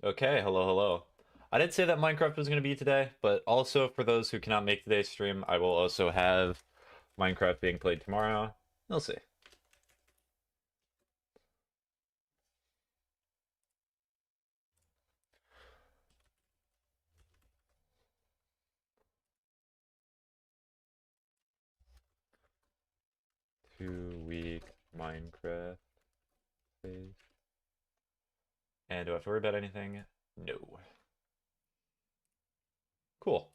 Okay, hello, hello. I did say that Minecraft was going to be today, but also for those who cannot make today's stream, I will also have Minecraft being played tomorrow. We'll see. Two-week Minecraft phase. And do I have to worry about anything? No. Cool.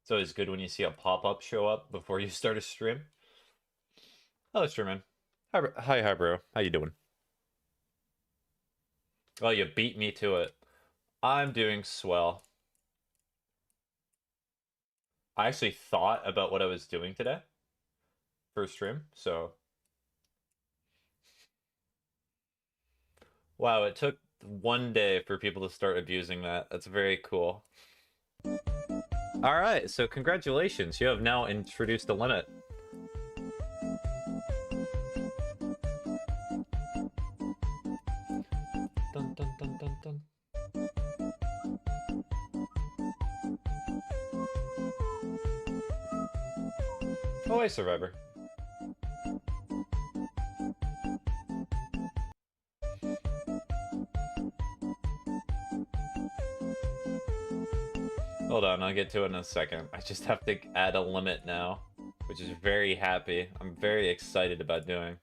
It's always good when you see a pop-up show up before you start a stream. Hello, streamer. Hi, bro. How you doing? Oh, you beat me to it. I'm doing swell. I actually thought about what I was doing today for stream, so wow, it took one day for people to start abusing that. That's very cool. Alright, so congratulations. You have now introduced a limit. Dun, dun, dun, dun, dun. Oh, hey, Survivor. Hold on, I'll get to it in a second. I just have to add a limit now, which is very happy. I'm very excited about doing.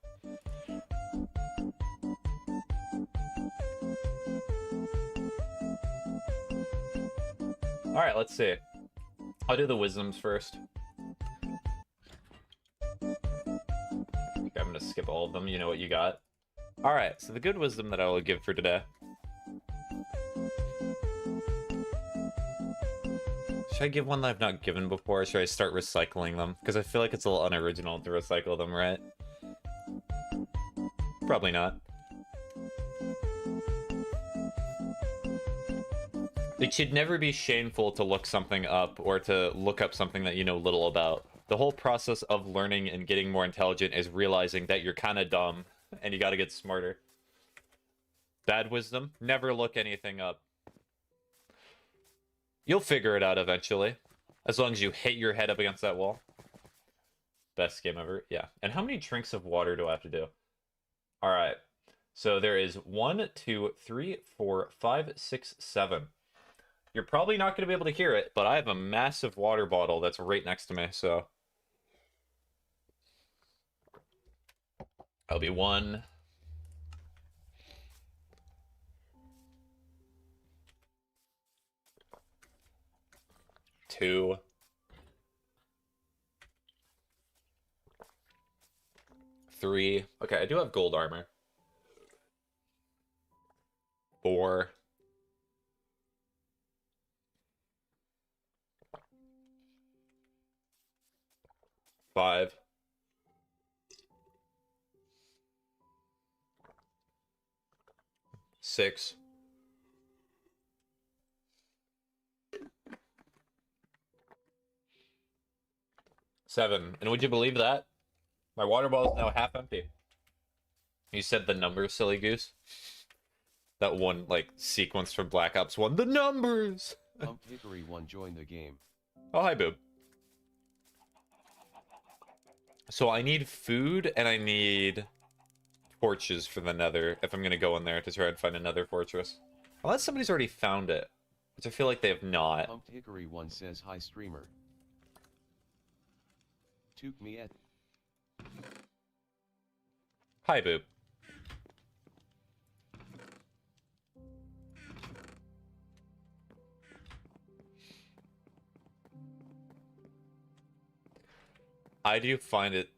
Alright, let's see. I'll do the wisdoms first. Okay, I'm gonna skip all of them. You know what you got. Alright, so the good wisdom that I will give for today. Should I give one that I've not given before, or should I start recycling them? Because I feel like it's a little unoriginal to recycle them, right? Probably not. It should never be shameful to look something up, or to look up something that you know little about. The whole process of learning and getting more intelligent is realizing that you're kind of dumb, and you gotta get smarter. Bad wisdom? Never look anything up. You'll figure it out eventually. As long as you hit your head up against that wall. Best game ever. Yeah. And how many drinks of water do I have to do? Alright. So there is 1, 2, 3, 4, 5, 6, 7. You're probably not going to be able to hear it, but I have a massive water bottle that's right next to me, so... I'll be 1... 2... 3... Okay, I do have gold armor. 4... 5... 6... 7. And would you believe that? My water bottle is now half empty. You said the numbers, silly goose. That one, like, sequence from Black Ops 1. The numbers! Hickory 1 joined the game. Oh, hi, Boob. So I need food, and I need torches for the nether, if I'm gonna go in there to try and find another fortress. Unless somebody's already found it, which I feel like they have not. Hickory 1 says hi streamer. YtouchamySPAGETT. Hi, Boob. I do find it...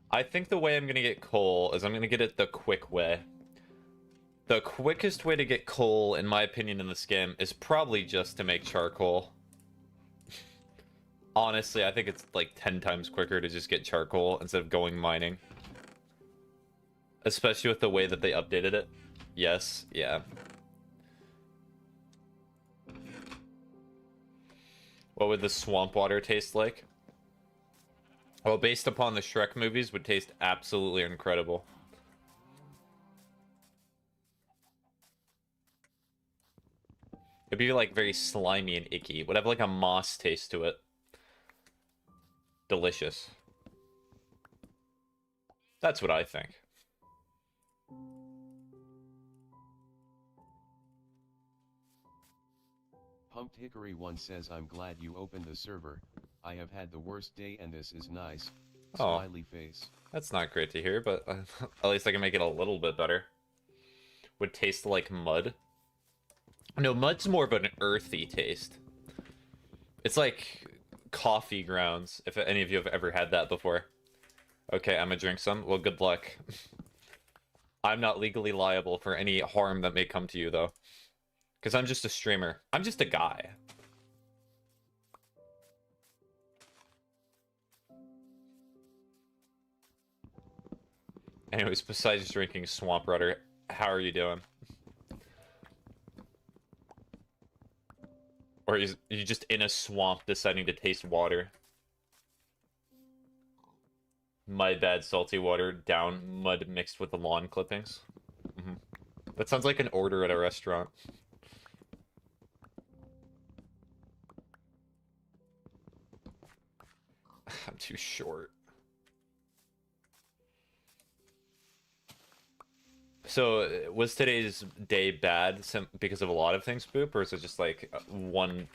I think the way I'm gonna get coal is I'm gonna get it the quick way. The quickest way to get coal, in my opinion, in this game, is probably just to make charcoal. Honestly, I think it's like 10 times quicker to just get charcoal instead of going mining. Especially with the way that they updated it. Yes, yeah. What would the swamp water taste like? Well, based upon the Shrek movies, would taste absolutely incredible. It'd be like very slimy and icky. It would have like a moss taste to it. Delicious. That's what I think. Pumped Hickory 1 says I'm glad you opened the server. I have had the worst day and this is nice. Oh. Smiley face. That's not great to hear, but at least I can make it a little bit better. Would taste like mud. No, mud's more of an earthy taste. It's like coffee grounds, if any of you have ever had that before. Okay, I'm gonna drink some. Well, good luck. I'm not legally liable for any harm that may come to you, though. Because I'm just a streamer. I'm just a guy. Anyways, besides drinking swamp water, how are you doing? Or is you just in a swamp deciding to taste water? My bad, salty water, down mud mixed with the lawn clippings. That sounds like an order at a restaurant. I'm too short. So, was today's day bad because of a lot of things, Boop? Or is it just like one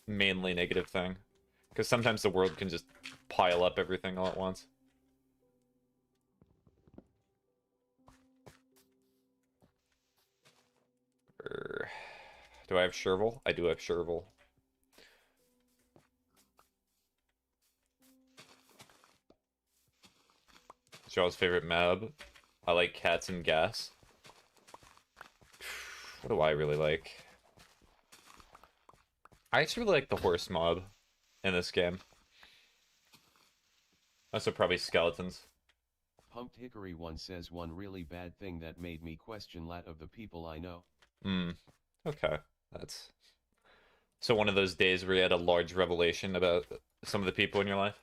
mainly negative thing? Because sometimes the world can just pile up everything all at once. Do I have Shervil? I do have Shervil. Jaw's favorite map. I like cats and gas. What do I really like? I actually really like the horse mob in this game. Also probably skeletons. Pumped Hickory 1 says one really bad thing that made me question lot of the people I know. Okay. That's... So one of those days where you had a large revelation about some of the people in your life?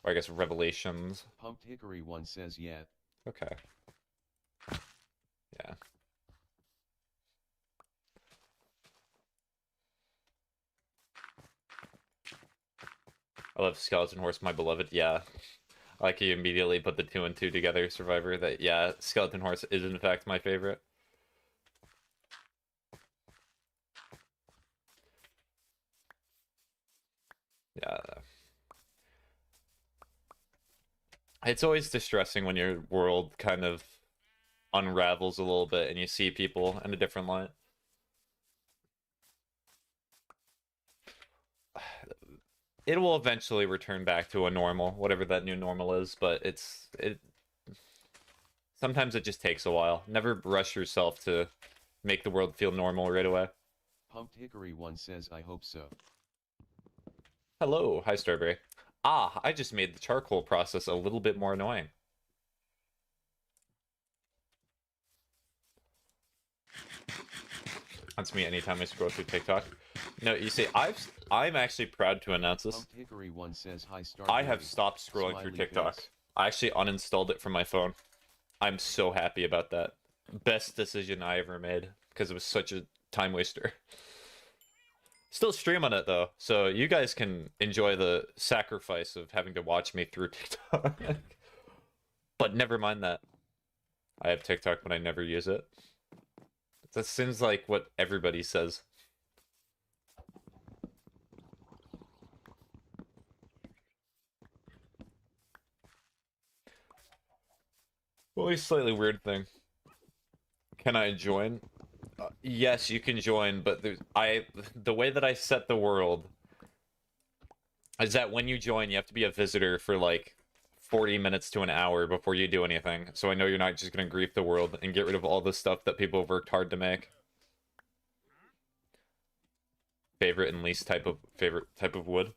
Or I guess revelations. Pumped Hickory 1 says yeah. Okay. Yeah. I love Skeleton Horse, my beloved. Yeah. I like you immediately put the 2 and 2 together, Survivor. That, yeah, Skeleton Horse is in fact my favorite. Yeah. It's always distressing when your world kind of unravels a little bit and you see people in a different light. It will eventually return back to a normal, whatever that new normal is, but sometimes it just takes a while. Never rush yourself to make the world feel normal right away. Pumped Hickory 1 says I hope so. Hello, hi Starberry. Ah, I just made the charcoal process a little bit more annoying. That's me anytime I scroll through TikTok. No, you see, I'm actually proud to announce this. Pumped Hickory 1 says hi Starberry. I have stopped scrolling through Smiley TikTok. face. I actually uninstalled it from my phone. I'm so happy about that. Best decision I ever made because it was such a time waster. Still stream on it though, so you guys can enjoy the sacrifice of having to watch me through TikTok. But never mind that. I have TikTok, but I never use it. That seems like what everybody says. Well, a slightly weird thing. Can I join? Yes, you can join, but the way that I set the world is that when you join, you have to be a visitor for like 40 minutes to an hour before you do anything. So I know you're not just gonna grief the world and get rid of all the stuff that people have worked hard to make. Favorite and least favorite type of wood?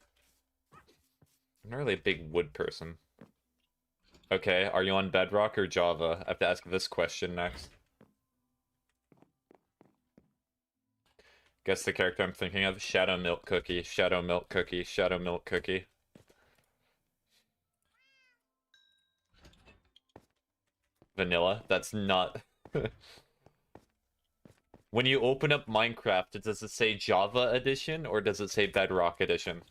I'm not really a big wood person. Okay, are you on Bedrock or Java? I have to ask this question next. Guess the character I'm thinking of? Shadow Milk Cookie, Shadow Milk Cookie, Shadow Milk Cookie. Vanilla. That's not... When you open up Minecraft, does it say Java Edition or does it say Bedrock Edition?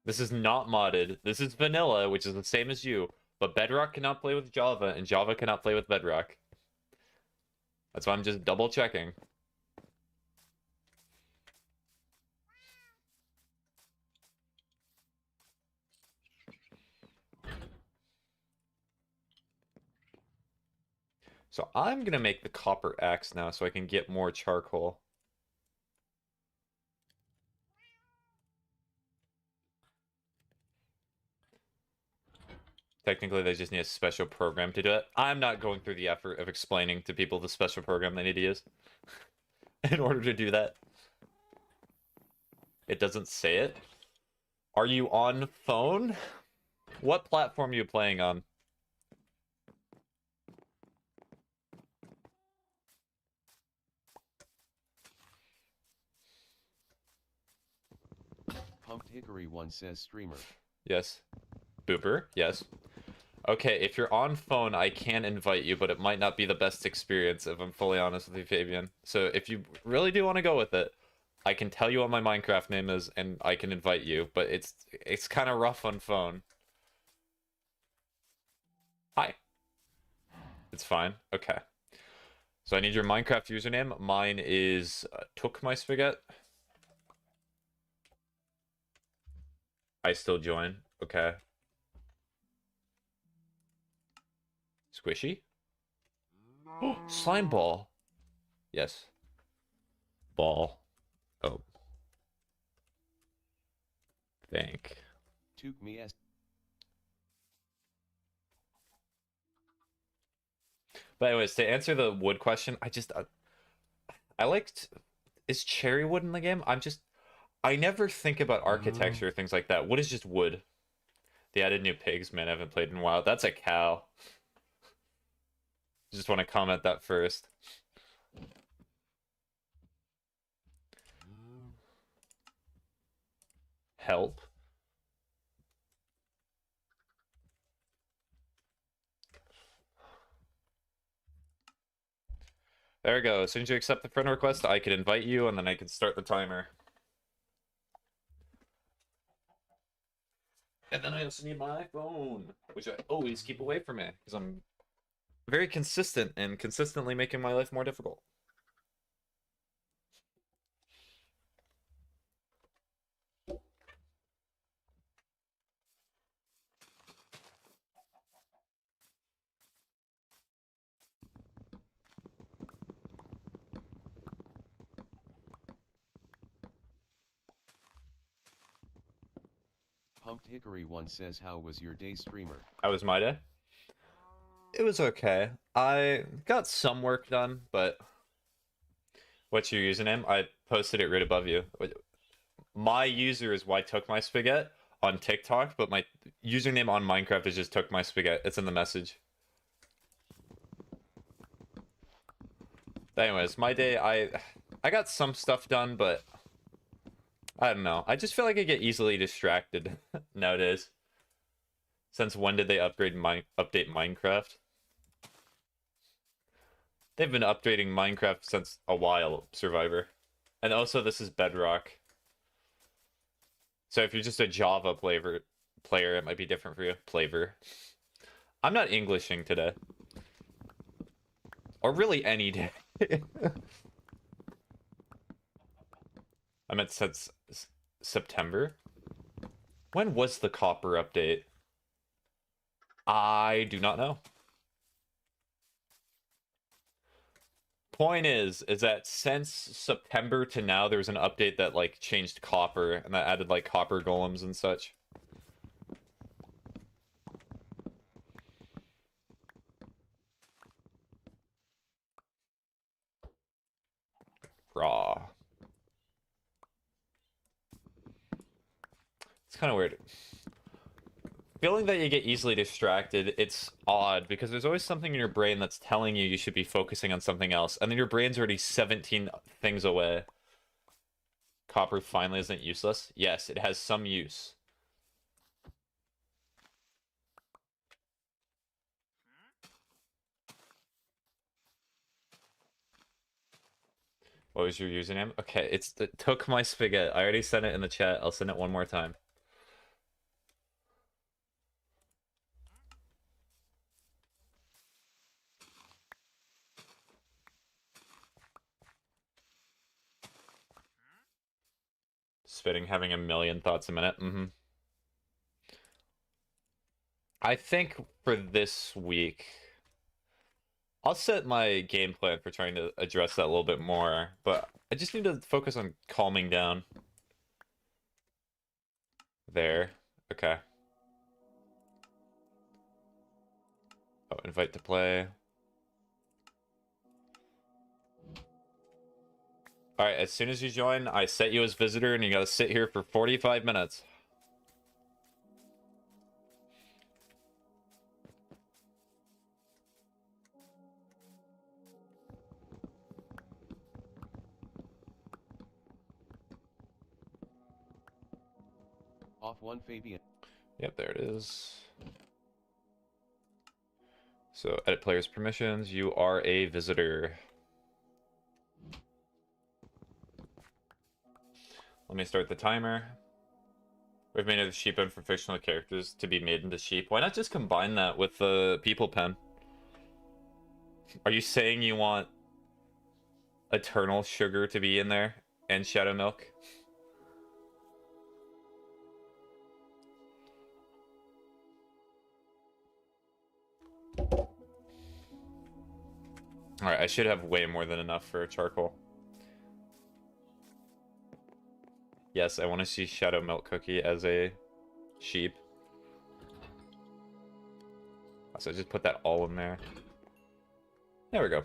This is not modded. This is vanilla, which is the same as you. But Bedrock cannot play with Java, and Java cannot play with Bedrock. That's why I'm just double checking. So I'm gonna make the copper axe now so I can get more charcoal. Technically, they just need a special program to do it. I'm not going through the effort of explaining to people the special program they need to use in order to do that. It doesn't say it. Are you on phone? What platform are you playing on? Pumped Hickory 1 says streamer. Yes. Booper? Yes. Okay, if you're on phone, I can invite you, but it might not be the best experience if I'm fully honest with you, Fabian. So if you really do want to go with it, I can tell you what my Minecraft name is and I can invite you, but it's kind of rough on phone. Hi. It's fine. Okay. So I need your Minecraft username. Mine is ytouchamySPAGETT. I still join. Okay. Squishy? Oh, slime ball. Yes. Ball. Oh. Thank. Took But anyways, to answer the wood question, I liked... Is cherry wood in the game? I never think about architecture, things like that. Wood is just wood. They added new pigs, man. I haven't played in a while. That's a cow. Just want to comment that first. Help. There we go. As soon as you accept the friend request, I can invite you, and then I can start the timer. And then I also need my iPhone, which I always keep away from me, because I'm very consistent and consistently making my life more difficult. Pumped Hickory 1 says how was your day streamer? How was my day? It was okay. I got some work done, but... What's your username? I posted it right above you. My user is ytouchamySPAGETT on TikTok, but my username on Minecraft is just tookmyspaghetti. It's in the message. Anyways, my day, I got some stuff done, but I don't know. I just feel like I get easily distracted nowadays. Since when did they update Minecraft? They've been updating Minecraft since a while, Survivor. And also, this is Bedrock. So if you're just a Java player, it might be different for you. Flavor. I'm not Englishing today. Or really any day. I meant since September. When was the copper update? I do not know. Point is that since September to now, there was an update that like changed copper and that added like copper golems and such. Raw. It's kind of weird. feeling that you get easily distracted, it's odd because there's always something in your brain that's telling you should be focusing on something else, and then your brain's already 17 things away. Copper finally isn't useless. Yes, it has some use. What was your username? Okay, it's ytouchamySPAGETT. I already sent it in the chat. I'll send it one more time. Spitting, having a million thoughts a minute. I think for this week, I'll set my game plan for trying to address that a little bit more, but I just need to focus on calming down. There. Okay. Oh, invite to play. Alright, as soon as you join, I set you as visitor and you gotta sit here for 45 minutes. Off one Fabian. Yep, there it is. So, edit player's permissions. You are a visitor. Let me start the timer. We've made a sheep pen for fictional characters to be made into sheep. Why not just combine that with the people pen? Are you saying you want Eternal Sugar to be in there and Shadow Milk? Alright, I should have way more than enough for charcoal. Yes, I want to see Shadow Milk Cookie as a sheep. So just put that all in there. There we go.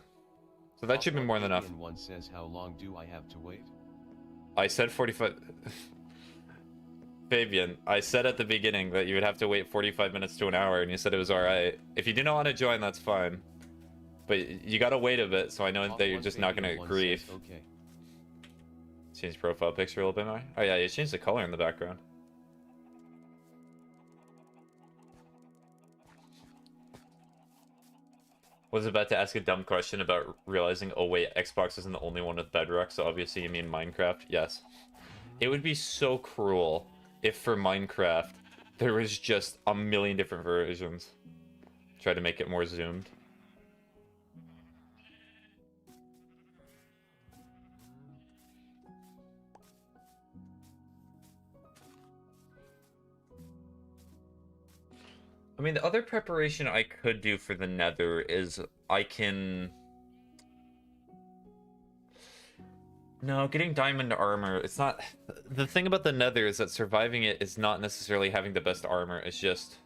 So that should be more than enough. One says, how long do I have to wait? I said 45... Fabian, I said at the beginning that you would have to wait 45 minutes to an hour, and you said it was alright. If you didn't want to join, that's fine. But you gotta wait a bit, so I know that you're just not gonna grieve. Okay. Change profile picture a little bit more. Oh yeah, you changed the color in the background. Was about to ask a dumb question about realizing, oh wait, Xbox isn't the only one with Bedrock, so obviously you mean Minecraft. Yes. It would be so cruel if for Minecraft there was just a million different versions. Try to make it more zoomed. I mean, the other preparation I could do for the Nether is I can... No, getting diamond armor, it's not... The thing about the Nether is that surviving it is not necessarily having the best armor, it's just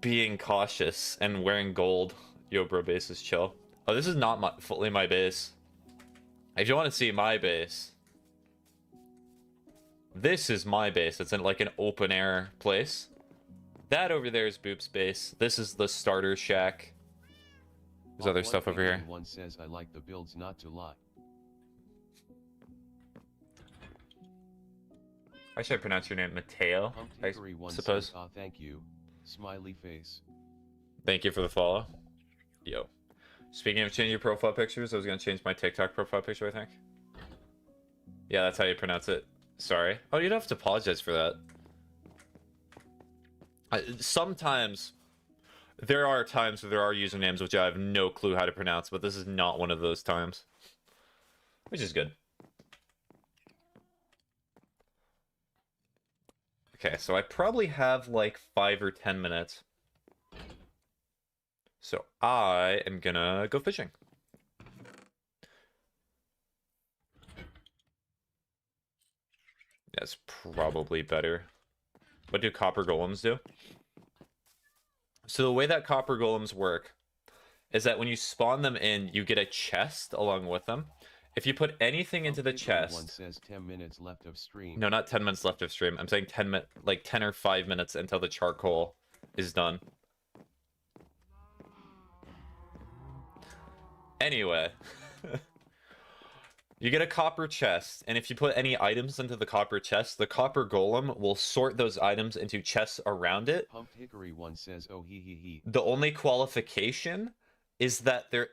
being cautious and wearing gold. Yo, bro, base is chill. Oh, this is not fully my base. If you want to see my base... This is my base. It's in like an open air place. That over there is Boop's base. This is the starter shack. There's other stuff over here. One says, I like the builds, not to lie. I should pronounce your name Mateo, I suppose. Says, thank you. Smiley face. Thank you for the follow. Yo. Speaking of changing your profile pictures, I was going to change my TikTok profile picture, I think. Yeah, that's how you pronounce it. Sorry. Oh, you don't have to apologize for that. Sometimes, there are times where there are usernames which I have no clue how to pronounce, but this is not one of those times. Which is good. Okay, so I probably have like 5 or 10 minutes. So I am gonna go fishing. That's probably better. What do copper golems do? So the way that copper golems work is that when you spawn them in, you get a chest along with them. If you put anything into the chest... One says 10 minutes left of stream. No, not 10 minutes left of stream. I'm saying 10 like 10 or 5 minutes until the charcoal is done. Anyway. You get a copper chest, and if you put any items into the copper chest, the copper golem will sort those items into chests around it. Pumped Hickory one says, oh he. The only qualification is that there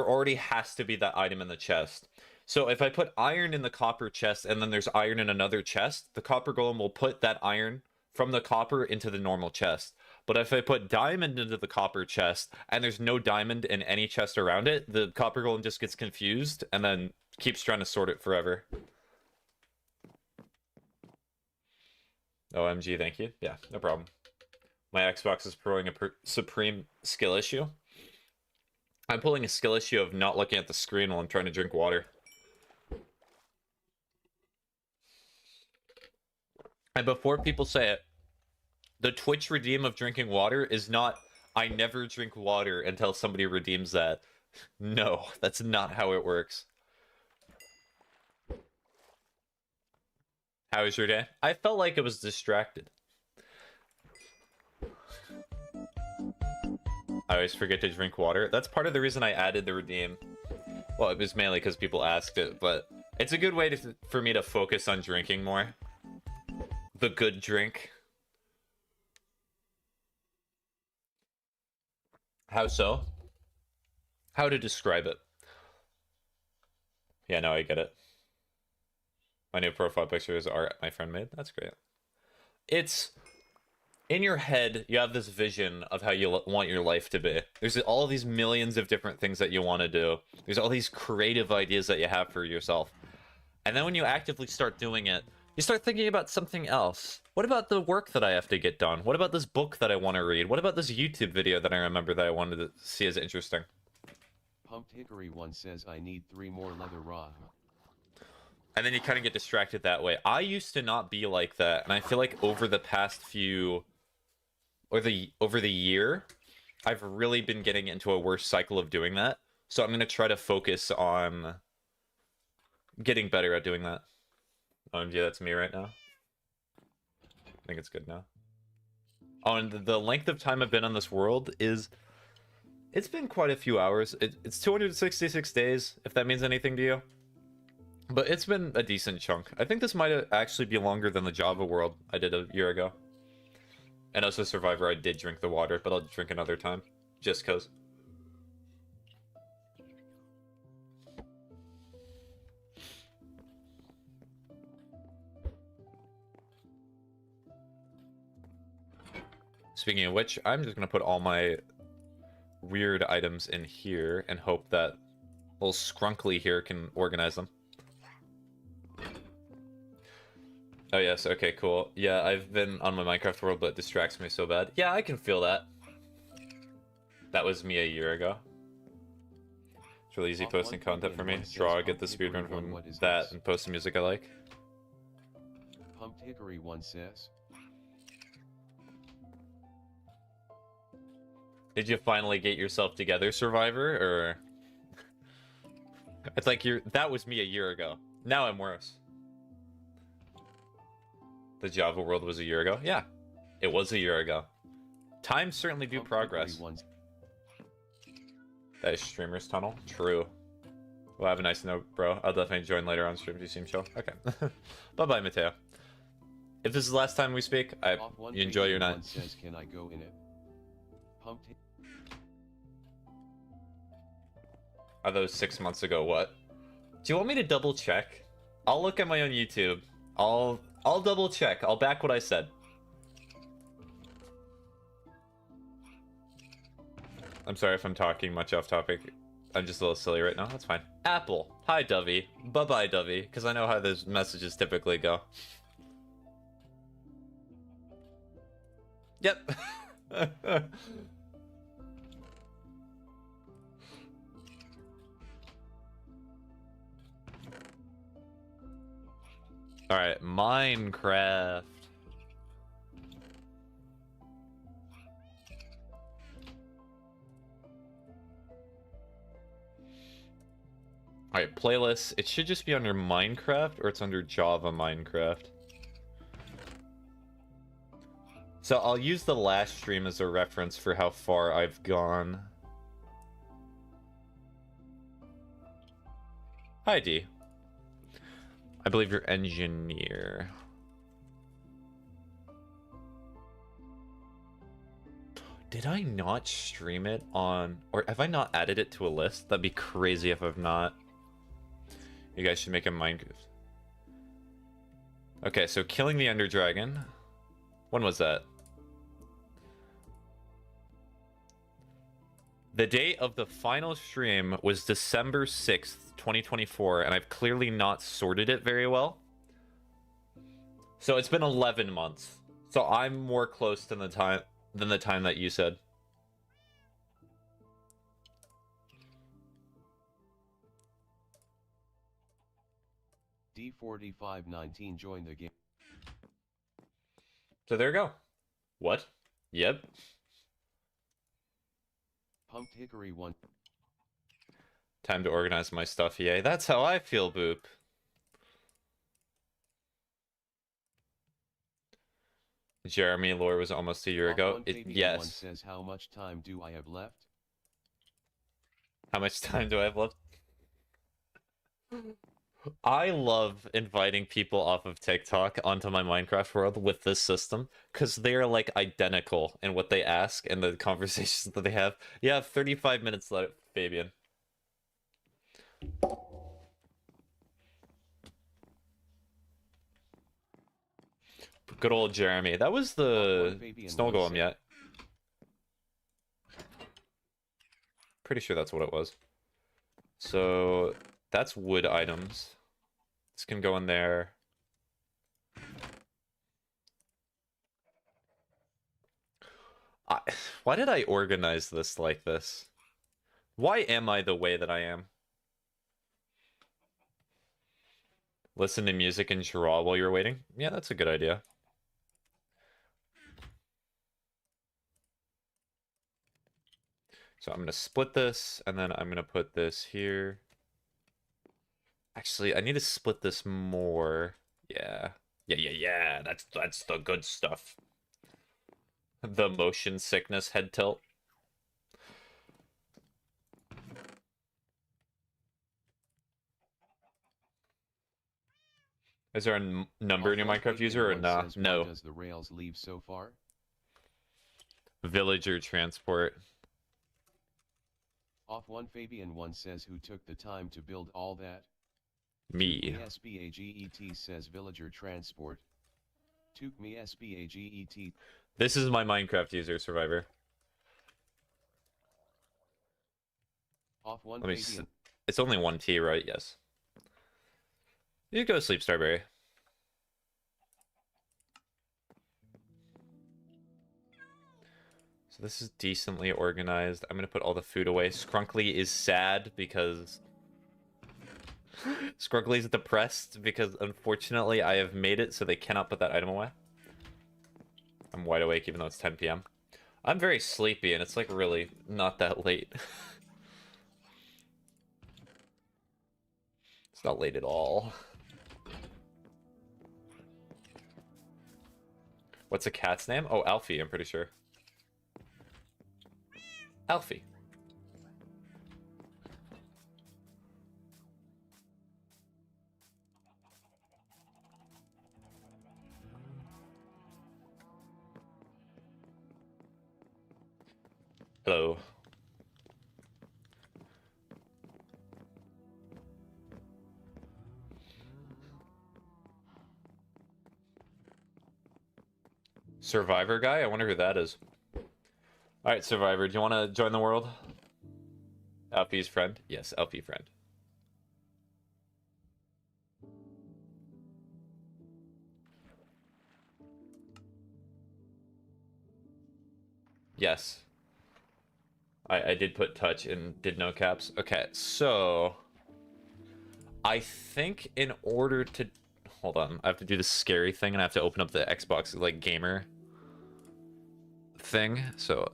already has to be that item in the chest. So if I put iron in the copper chest and then there's iron in another chest, the copper golem will put that iron from the copper into the normal chest. But if I put diamond into the copper chest and there's no diamond in any chest around it, the copper golem just gets confused and then keeps trying to sort it forever. OMG, thank you. Yeah, no problem. My Xbox is throwing a supreme skill issue. I'm pulling a skill issue of not looking at the screen while I'm trying to drink water. And before people say it, the Twitch redeem of drinking water is not, I never drink water until somebody redeems that. No, that's not how it works. How was your day? I felt like it was distracted. I always forget to drink water. That's part of the reason I added the redeem. Well, it was mainly because people asked it, but it's a good way for me to focus on drinking more. The good drink. How so? How to describe it? Yeah, no, I get it. My new profile picture is art my friend made. That's great. It's... in your head, you have this vision of how you want your life to be. There's all these millions of different things that you want to do. There's all these creative ideas that you have for yourself. And then when you actively start doing it, you start thinking about something else. What about the work that I have to get done? What about this book that I want to read? What about this YouTube video that I remember that I wanted to see as interesting? Pumped Hickory one says, I need 3 more leather rod. And then you kind of get distracted that way. I used to not be like that, and I feel like over the past few... over the year, I've really been getting into a worse cycle of doing that. So I'm going to try to focus on getting better at doing that. OMG, that's me right now. I think it's good now. Oh, and the length of time I've been on this world is... it's been quite a few hours. It's 266 days, if that means anything to you. But it's been a decent chunk. I think this might actually be longer than the Java world I did a year ago. And also Survivor, I did drink the water, but I'll drink another time. Just cause. Speaking of which, I'm just gonna put all my weird items in here and hope that little Skrunkly here can organize them. Oh yes, okay, cool. Yeah, I've been on my Minecraft world, but it distracts me so bad. Yeah, I can feel that. That was me a year ago. It's really easy posting content for me. Draw, get the speedrun from that, and post the music I like. Pumped Hickory one says. Did you finally get yourself together, Survivor, or... It's like that was me a year ago. Now I'm worse. The Java world was a year ago? Yeah, it was a year ago. Times certainly do progress. That is Streamer's Tunnel? True. Well, have a nice note, bro. I'll definitely join later on stream if you seem chill. Okay. Bye-bye, Mateo. If this is the last time we speak, you enjoy your night. Says, can I go in it? Pumped. Are those 6 months ago? What? Do you want me to double check? I'll look at my own YouTube. I'll double check. I'll back what I said. I'm sorry if I'm talking much off topic. I'm just a little silly right now. That's fine. Apple. Hi, Dovey. Bye-bye, Dovey. Because I know how those messages typically go. Yep. Alright, Minecraft. Alright, playlists. It should just be under Minecraft, or it's under Java Minecraft. So I'll use the last stream as a reference for how far I've gone. Hi, D. I believe you're engineer. Did I not stream it on... Or have I not added it to a list? That'd be crazy if I've not. You guys should make a Minecraft. Okay, so killing the Ender Dragon. When was that? The date of the final stream was December 6th, 2024, and I've clearly not sorted it very well. So it's been 11 months. So I'm more close to the time that you said. D4519 joined the game. So there you go. What? Yep. Pumped Hickory 1. Time to organize my stuff, yay. That's how I feel, Boop. Jeremy lore was almost a year ago. Yes. Says, how much time do I have left? How much time do I have left? I love inviting people off of TikTok onto my Minecraft world with this system, because they're like identical in what they ask and the conversations that they have. You have 35 minutes left, Fabian. Good old Jeremy. That was the snow golem yet. Pretty sure that's what it was. So that's wood items. This can go in there. Why did I organize this like this? Why am I the way that I am? Listen to music and draw while you're waiting? Yeah, that's a good idea. So I'm going to split this, and then I'm going to put this here. Actually, I need to split this more. Yeah. Yeah. That's the good stuff. The motion sickness head tilt. Is there a number in your Minecraft user or nah? No. Does the rails leave so far? Villager transport. Off one Fabian 1 says, who took the time to build all that? Me. SPAGET says villager transport. Took me SPAGET. This is my Minecraft user, Survivor. Off one Let me Fabian. It's only 1T, right? Yes. You go to sleep, Starberry. So this is decently organized. I'm gonna put all the food away. Skrunkly is sad because Skrunkly is depressed because unfortunately I have made it so they cannot put that item away. I'm wide awake even though it's 10 p.m. I'm very sleepy and it's like really not that late. It's not late at all. What's a cat's name? Oh, Alfie, I'm pretty sure. Alfie. Hello. Survivor guy? I wonder who that is. Alright, Survivor, do you want to join the world? Alfie's friend? Yes, Alfie friend. Yes. I did put touch and did no caps. Okay, so... I think in order to... Hold on, I have to do the scary thing and I have to open up the Xbox, like, gamer thing. So,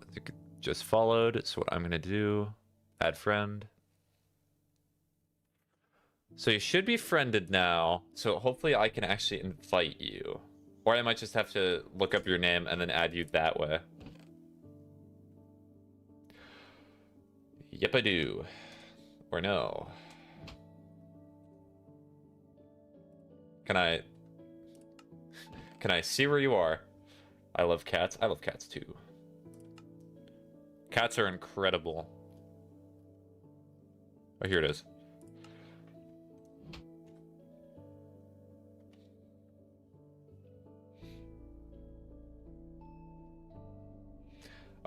just followed. So what I'm gonna do... Add friend. So you should be friended now. So hopefully I can actually invite you. Or I might just have to look up your name and then add you that way. Yep, I do. Or no. Can I see where you are? I love cats. I love cats too. Cats are incredible. Oh, here it is.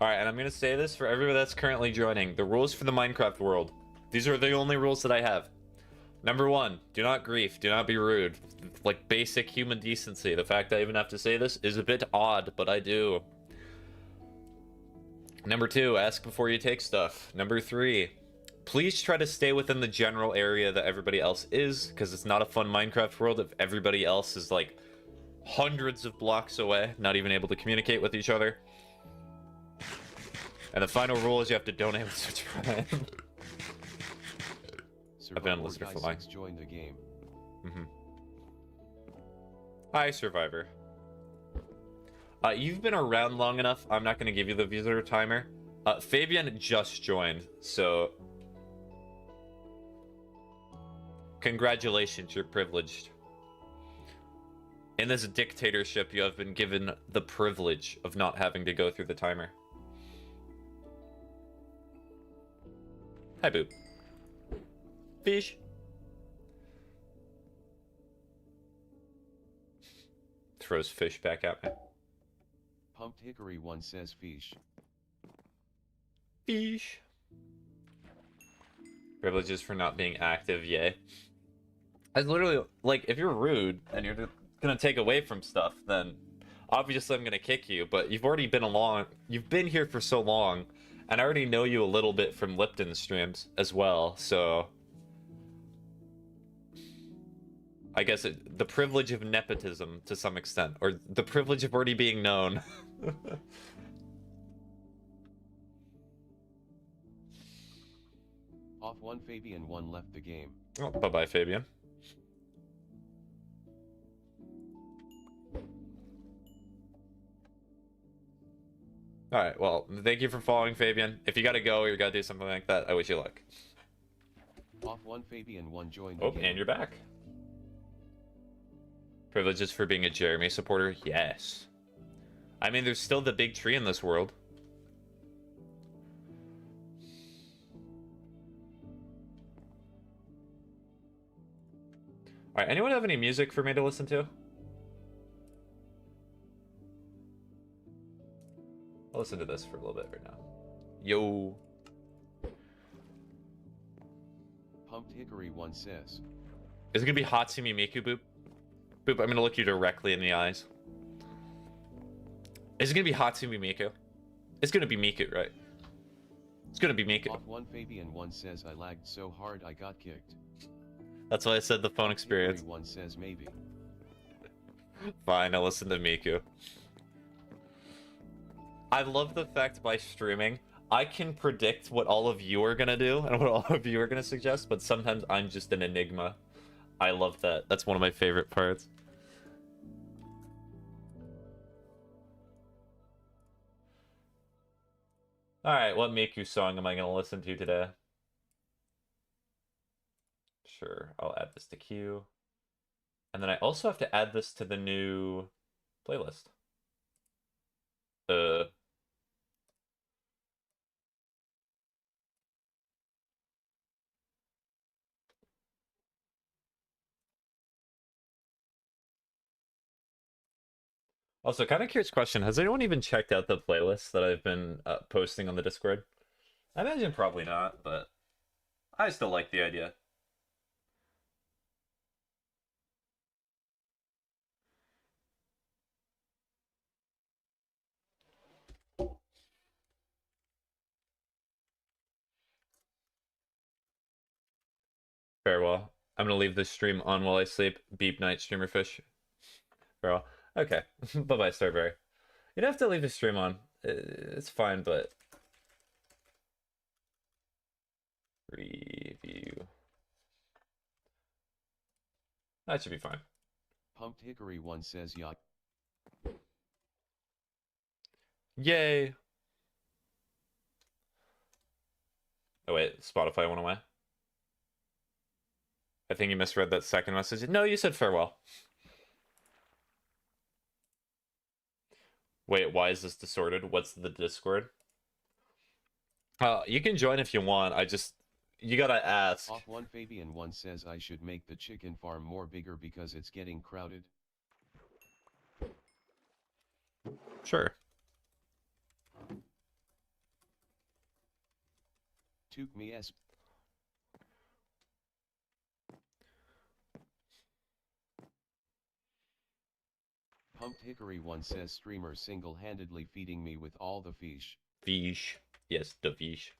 Alright, and I'm gonna say this for everybody that's currently joining. The rules for the Minecraft world. These are the only rules that I have. Number 1, do not grief, do not be rude. Like basic human decency. The fact I even have to say this is a bit odd, but I do. Number 2, ask before you take stuff. Number 3, please try to stay within the general area that everybody else is, because it's not a fun Minecraft world if everybody else is like hundreds of blocks away, not even able to communicate with each other. And the final rule is you have to donate with Switch Prime. I've been listening for long. Join the game. Hi, Survivor. You've been around long enough. I'm not going to give you the visitor timer. Fabian just joined, so congratulations, you're privileged. In this dictatorship, you have been given the privilege of not having to go through the timer. Hi, Boop. Fish. Throws fish back at me. Pumped Hickory 1 says fish. Fish. Privileges for not being active, yay. I literally, like, if you're rude and you're gonna take away from stuff, then obviously I'm gonna kick you, but you've already been you've been here for so long, and I already know you a little bit from Lipton streams as well, so I guess the privilege of nepotism to some extent, or the privilege of already being known. Off 1 Fabian 1 left the game. Oh, bye-bye, Fabian. Alright, well, thank you for following, Fabian. If you gotta go or you gotta do something like that, I wish you luck. Off 1 Fabian 1 joined the Oh, game. and you're back. Privileges for being a Jeremy supporter? Yes. I mean, there's still the big tree in this world. Alright, anyone have any music for me to listen to? I'll listen to this for a little bit right now. Yo. Pumped Hickory 1 says. Is it gonna be Hatsumi Miku, Boop? Boop, I'm gonna look you directly in the eyes. Is it gonna be Hatsumi Miku? It's gonna be Miku, right? It's gonna be Miku. Off 1 Fabian 1 says I lagged so hard I got kicked. That's why I said the phone experience. Hickory 1 says maybe. Fine, I'll listen to Miku. I love the fact by streaming, I can predict what all of you are gonna do and what all of you are gonna suggest, but sometimes I'm just an enigma. I love that. That's one of my favorite parts. Alright, what Miku song am I gonna listen to today? Sure, I'll add this to queue. And then I also have to add this to the new playlist. Also, kind of curious question. Has anyone even checked out the playlist that I've been posting on the Discord? I imagine probably not, but I still like the idea. Farewell. I'm gonna leave this stream on while I sleep. Beep night, streamer fish. Farewell. Okay. Bye-bye, Starberry. You don't have to leave the stream on. It's fine, but... Review. That should be fine. Pumped Hickory 1 says yacht. Yay. Oh wait, Spotify went away. I think you misread that second message. No, you said farewell. Wait, why is this disordered? What's the Discord? You can join if you want. You gotta ask. Off 1 Fabian 1 says I should make the chicken farm more bigger because it's getting crowded. Sure. ytouchamySPAGETT. Pumped Hickory 1 says streamer single-handedly feeding me with all the fish. Fish. Yes, the fish.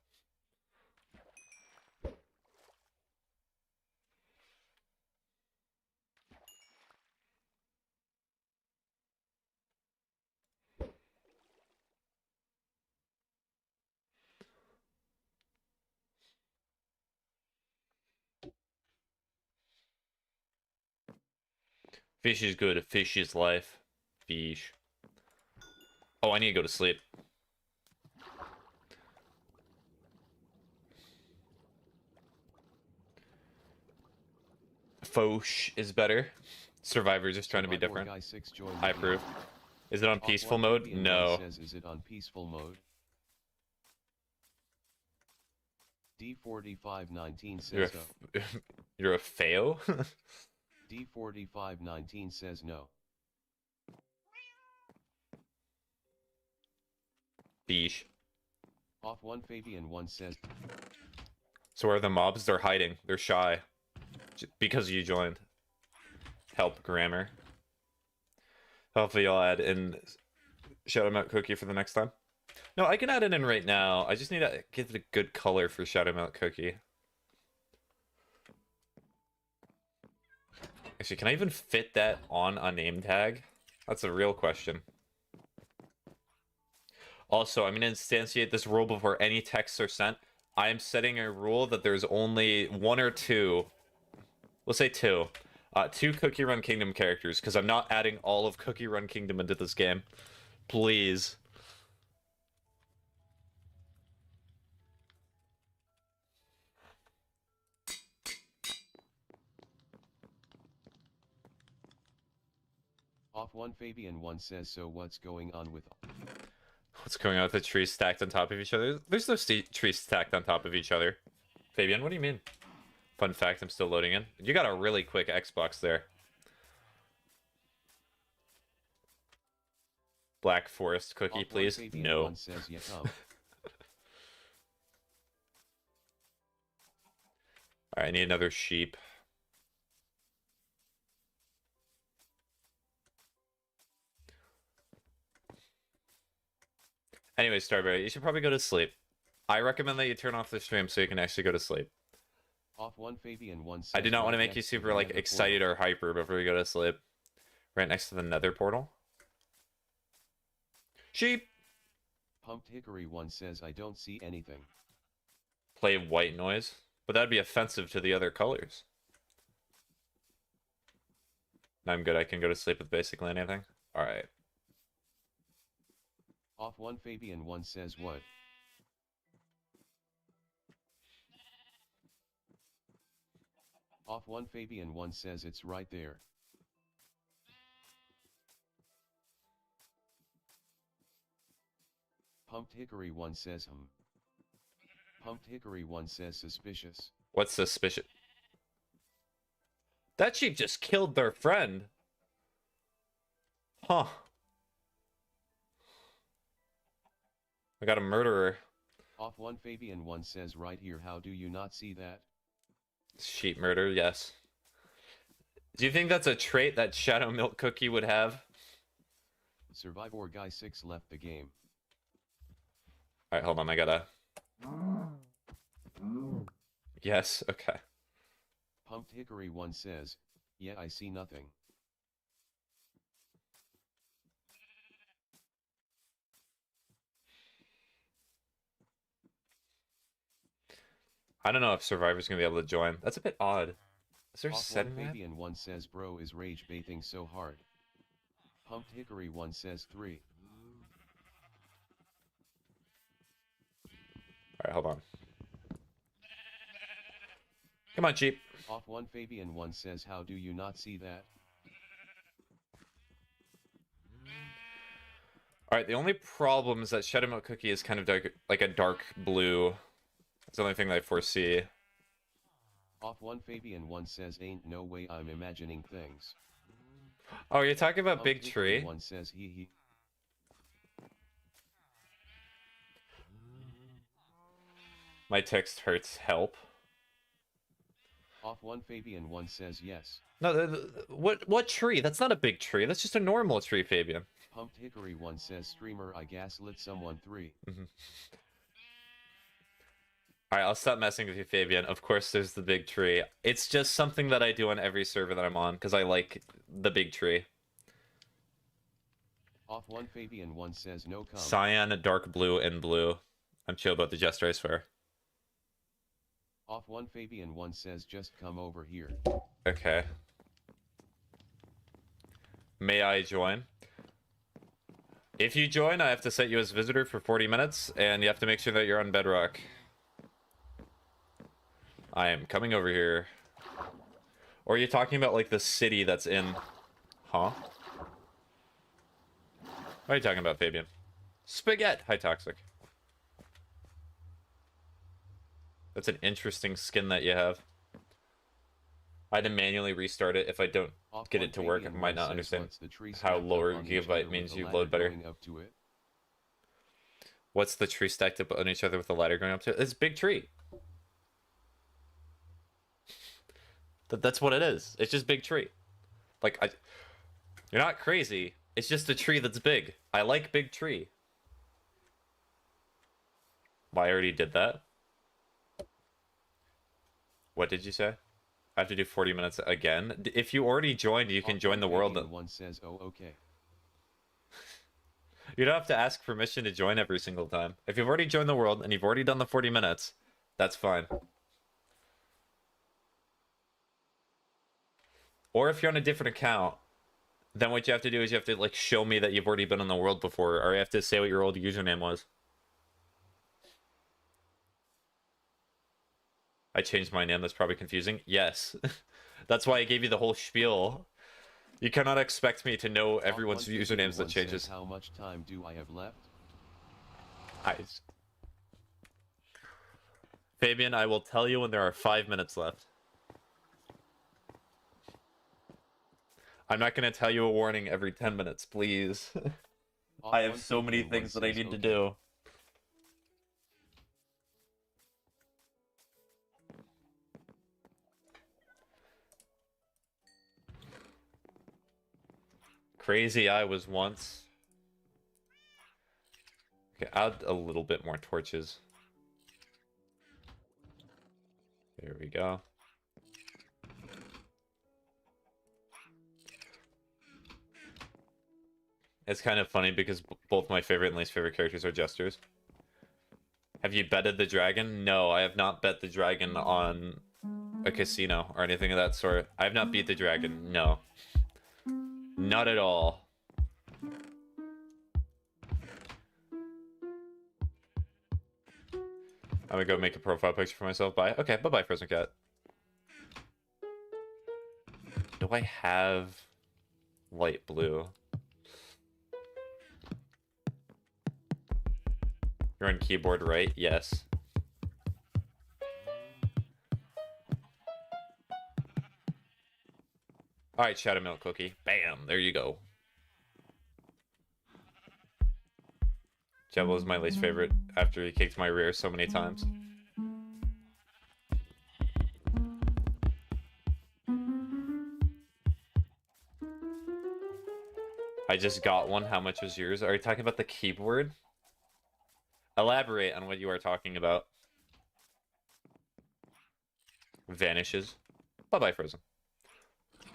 Fish is good. Fish is life. Fish. Oh, I need to go to sleep. Foch is better. Survivor's just trying to be Survivor different. Guy 6 joined I the approve. game. Is it on Off peaceful 1 mode? Fabian 1 No. says is it on peaceful mode? D4519 says no. You're a fail? D4519 says no. Fish. Off 1 Fabian 1 says So are the mobs? They're hiding. They're shy. Because you joined. Help grammar. Hopefully you'll add in Shadow Melt Cookie for the next time. No, I can add it in right now. I just need to give it a good color for Shadow Melt Cookie. Actually, can I even fit that on a name tag? That's a real question. Also, I'm going to instantiate this rule before any texts are sent. I am setting a rule that there's only one or two, let's say two Cookie Run Kingdom characters, because I'm not adding all of Cookie Run Kingdom into this game. Please. Off 1 Fabian 1 says so what's going on with What's going on with the trees stacked on top of each other? There's no trees stacked on top of each other. Fabian, what do you mean? Fun fact, I'm still loading in. You got a really quick Xbox there. Black Forest cookie, Off 1 please. Fabian No. 1 says yeah come. Alright, I need another sheep. Anyway, Starberry, you should probably go to sleep. I recommend that you turn off the stream so you can actually go to sleep. Off 1 Fabian 1 says I do not want to right make you next to super, the like, nether excited portal. or hyper before you go to sleep. Right next to the nether portal. Sheep! Pumped Hickory 1 says I don't see anything. Play white noise. But that'd be offensive to the other colors. I'm good, I can go to sleep with basically anything. Alright. Off 1 Fabian 1 says what? Off 1 Fabian 1 says it's right there. Pumped Hickory 1 says Pumped Hickory 1 says suspicious. What's suspicious? That sheep just killed their friend. Huh. I got a murderer. Off 1 Fabian 1 says right here how do you not see that? Sheep murder, yes. Do you think that's a trait that Shadow Milk Cookie would have? Survivor Guy 6 left the game. Alright, hold on, I gotta... Yes, okay. Pumped Hickory 1 says, yeah I see nothing. I don't know if Survivor's gonna be able to join. That's a bit odd. Is there Off one setting that? Fabian 1 says bro is rage baiting so hard. Pumped Hickory 1 says 3. Alright, hold on. Come on, Jeep. Off one Fabian 1 says how do you not see that? Alright, the only problem is that Shadow Milk Cookie is kind of dark, like a dark blue. That's the only thing that I foresee. Off one Fabian 1 says ain't no way I'm imagining things. Oh, you're talking about Pumped Big Hickory Tree? 1 says he. My text hurts. Help. Off one Fabian 1 says yes. No, what tree? That's not a big tree. That's just a normal tree, Fabian. Pumped Hickory 1 says streamer I gaslit someone 3. Alright, I'll stop messing with you, Fabian. Of course, there's the big tree. It's just something that I do on every server that I'm on, because I like the big tree. Off one Fabian 1 says no come. Cyan, dark blue, and blue. I'm chill about the Jester, I swear. Off one Fabian 1 says just come over here. Okay. May I join? If you join, I have to set you as visitor for 40 minutes, and you have to make sure that you're on Bedrock. I am coming over here. Or are you talking about, like, the city that's in... Huh? What are you talking about, Fabian? Spaghetti! Hi, Toxic. That's an interesting skin that you have. I had to manually restart it. If I don't get it to work, I might not understand how lower gigabyte means you load better. What's the tree stacked up on each other with the ladder going up to it? It's a big tree. That's what it is. It's just big tree. Like, you're not crazy. It's just a tree that's big. I like big tree. Well, I already did that. What did you say? I have to do 40 minutes again? If you already joined, you can join the world. One says, oh, okay. You don't have to ask permission to join every single time. If you've already joined the world and you've already done the 40 minutes, that's fine. Or if you're on a different account, then what you have to do is you have to, like, show me that you've already been on the world before, or you have to say what your old username was. I changed my name. That's probably confusing. Yes. That's why I gave you the whole spiel. You cannot expect me to know everyone's usernames that changes. How much time do I have left? Fabian, I will tell you when there are 5 minutes left. I'm not going to tell you a warning every 10 minutes, please. I have so many things that I need to do. Crazy I was once. Okay, add a little bit more torches. There we go. It's kind of funny because both my favorite and least favorite characters are jesters. Have you betted the dragon? No, I have not bet the dragon on a casino or anything of that sort. I have not beat the dragon, no. Not at all. I'm gonna go make a profile picture for myself. Bye. Okay, bye-bye, Frozen Cat. Do I have light blue? You're on keyboard, right? Yes. Alright, Shadow Milk Cookie. Bam! There you go. Jebel is my least favorite after he kicked my rear so many times. I just got one. How much was yours? Are you talking about the keyboard? Elaborate on what you are talking about. Vanishes. Bye-bye, Frozen.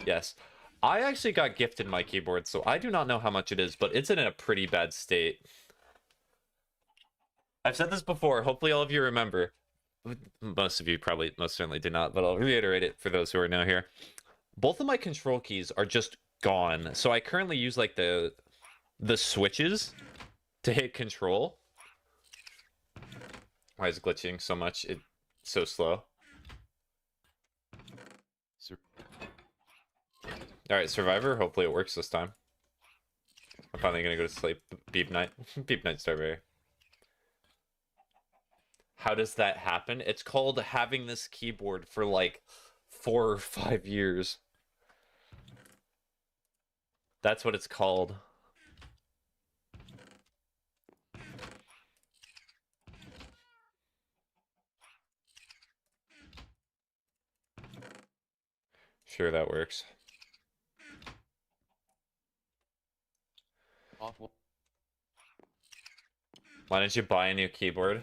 Yes. I actually got gifted my keyboard, so I do not know how much it is, but it's in a pretty bad state. I've said this before. Hopefully all of you remember. most of you probably most certainly did not, but I'll reiterate it for those who are now here. Both of my control keys are just gone. So I currently use like the switches to hit control. Why is it glitching so much? It's so slow. Alright, Survivor. Hopefully it works this time. I'm finally gonna go to sleep. Beep night. Beep night, Starberry. How does that happen? It's called having this keyboard for like 4 or 5 years. That's what it's called. Sure, that works. Awful. Why didn't you buy a new keyboard?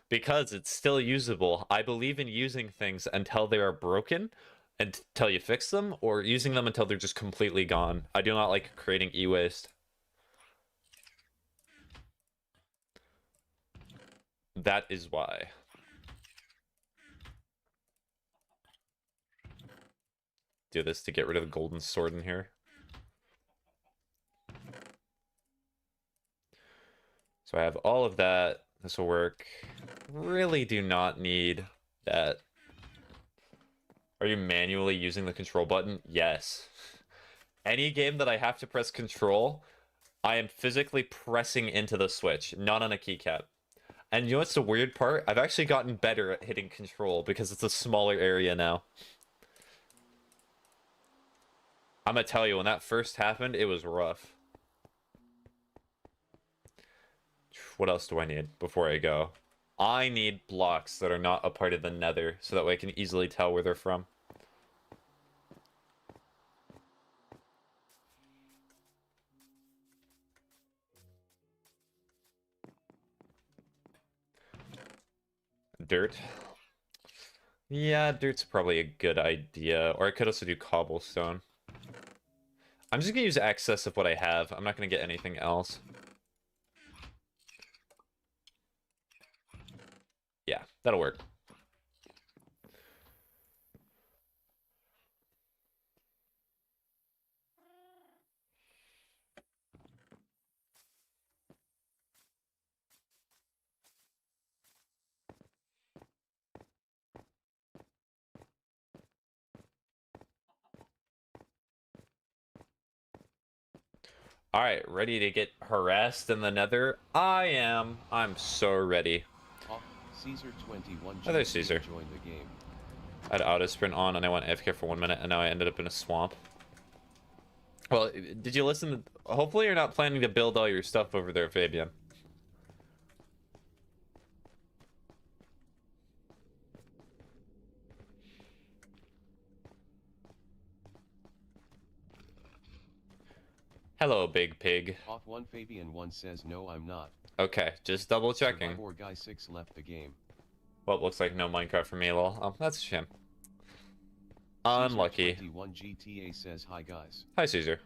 Because it's still usable. I believe in using things until they are broken, until you fix them, or using them until they're just completely gone. I do not like creating e-waste. That is why. Do this to get rid of the golden sword in here. So I have all of that. This will work. Really do not need that. Are you manually using the control button? Yes. Any game that I have to press control, I am physically pressing into the switch, not on a keycap. And you know what's the weird part? I've actually gotten better at hitting control because it's a smaller area now. I'm gonna tell you, when that first happened, it was rough. What else do I need before I go? I need blocks that are not a part of the nether, so that way I can easily tell where they're from. Dirt. Yeah, dirt's probably a good idea. Or I could also do cobblestone. I'm just gonna use excess of what I have. I'm not gonna get anything else. Yeah, that'll work. Alright, ready to get harassed in the nether? I am. I'm so ready. Caesar 21 Oh, there's Caesar. joined the game. I had auto sprint on and I went AFK for 1 minute and now I ended up in a swamp. Well, did you listen to... Hopefully you're not planning to build all your stuff over there, Fabian. Hello, big pig. Off 1 Fabian 1 says no I'm not. Okay, just double checking. Survivor guy 6 left the game. Well, looks like no Minecraft for me, lol. Oh, that's a shame. Unlucky. Caesar 21 GTA says hi guys. Hi, Caesar.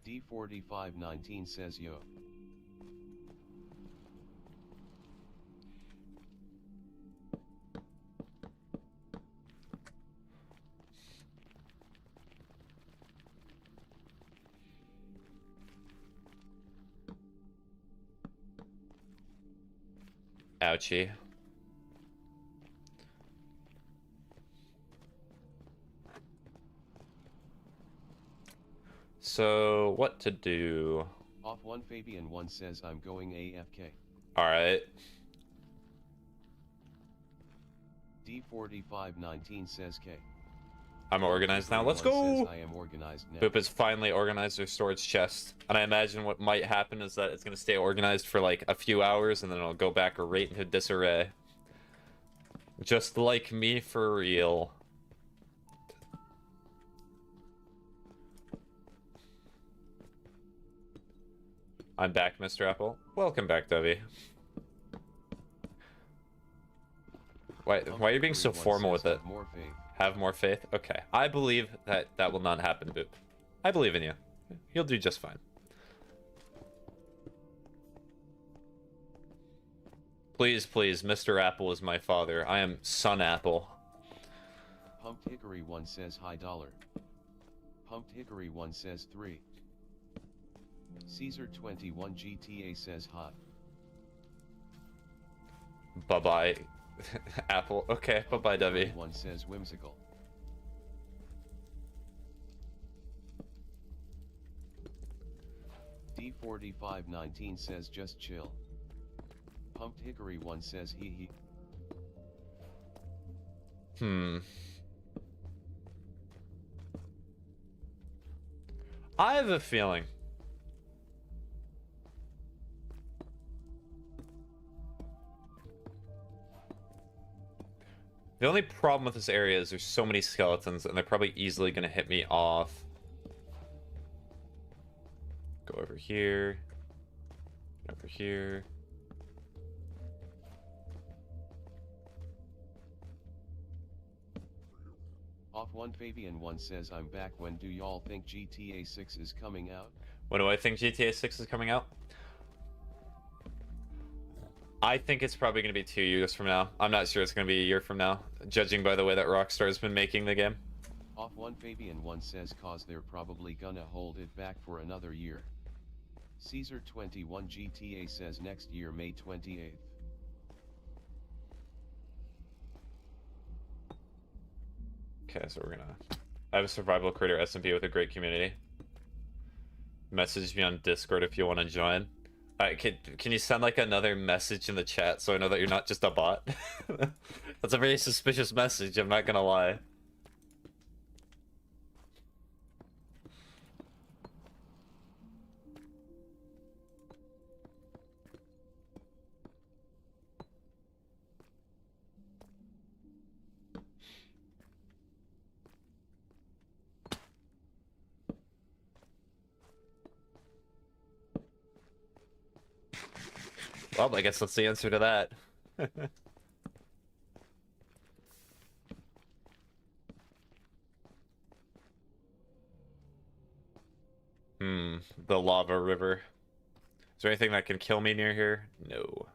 D4519 says yo. Ouchie. So, what to do? Off 1 Fabian 1 says I'm going AFK. Alright. D4519 says K. I'm organized now. Let's go! I am organized now. Boop has finally organized their storage chest. And I imagine what might happen is that it's going to stay organized for like a few hours and then it'll go back right into disarray. Just like me for real. I'm back, Mr. Apple. Welcome back, Debbie. Why are you being so formal with it? More faith. Have more faith? Okay. I believe that that will not happen, Boop. I believe in you. You'll do just fine. Please, please, Mr. Apple is my father. I am Son Apple. Pumped Hickory 1 says hi dollar. Pumped Hickory 1 says 3. Caesar 21 GTA says hot. Bye-bye, Apple. Okay, bye-bye, Debbie. 1 says whimsical. D4519 says just chill. Pumped Hickory 1 says hee hee. I have a feeling. The only problem with this area is there's so many skeletons, and they're probably easily going to hit me off. Go over here. Over here. Off 1 Fabian 1 says I'm back. When do y'all think GTA 6 is coming out? When do I think GTA 6 is coming out? I think it's probably going to be 2 years from now. I'm not sure it's going to be a year from now, judging by the way that Rockstar's been making the game. Off 1 Fabian 1 says cause they're probably gonna hold it back for another year. Caesar 21 GTA says next year May 28th. Okay, so we're gonna... I have a survival creator SMP with a great community. Message me on Discord if you want to join. Can you send like another message in the chat so I know that you're not just a bot? That's a very suspicious message, I'm not gonna lie. Well, I guess that's the answer to that. The lava river. Is there anything that can kill me near here? No.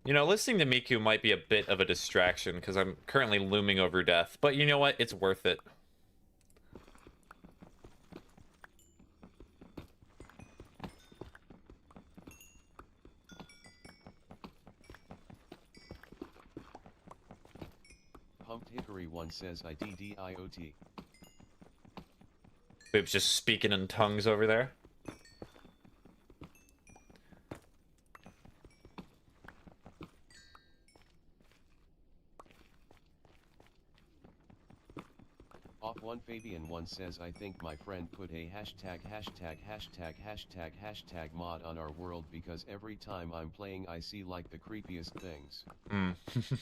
You know, listening to Miku might be a bit of a distraction because I'm currently looming over death, but you know what? It's worth it. Pumped Hickory 1 says IDDIOT. Boop's just speaking in tongues over there. Off 1 Fabian 1 says I think my friend put a hashtag mod on our world because every time I'm playing I see like the creepiest things.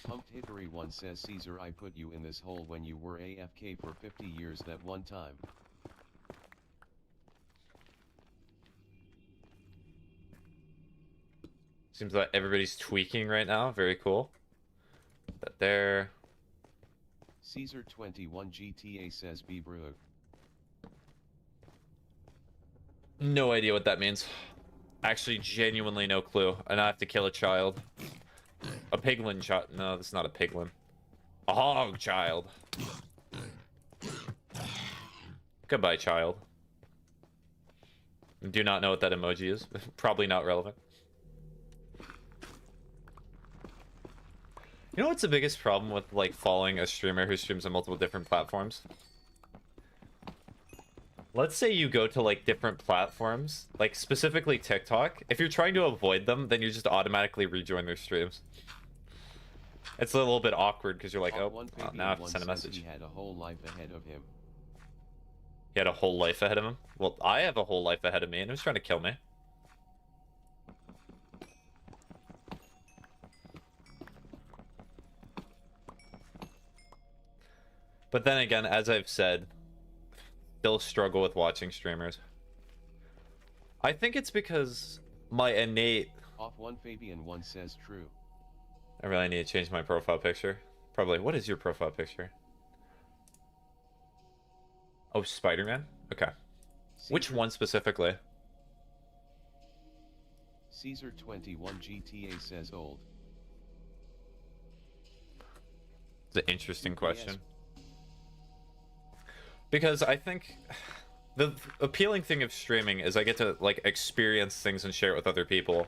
Pumped Hickory 1 says Caesar I put you in this hole when you were AFK for 50 years that one time. Seems like everybody's tweaking right now. Very cool. That there. Caesar 21 GTA says be brug. No idea what that means. Actually, genuinely no clue. And I have to kill a child. A piglin child. No, that's not a piglin. A hog child. Goodbye, child. Do not know what that emoji is. Probably not relevant. You know what's the biggest problem with like following a streamer who streams on multiple different platforms? Let's say you go to like different platforms, like specifically TikTok. If you're trying to avoid them, then you just automatically rejoin their streams. It's a little bit awkward because you're like, oh, well, now I have to send a message. He had a whole life ahead of him. He had a whole life ahead of him? Well, I have a whole life ahead of me, and who's trying to kill me? But then again, as I've said, still struggle with watching streamers. I think it's because my innate... Off 1 Fabian 1 says true. I really need to change my profile picture. Probably. What is your profile picture? Oh, Spider-Man? Okay. Which one specifically? Caesar21 GTA says old. It's an interesting Yes. question. Because I think the appealing thing of streaming is I get to like experience things and share it with other people.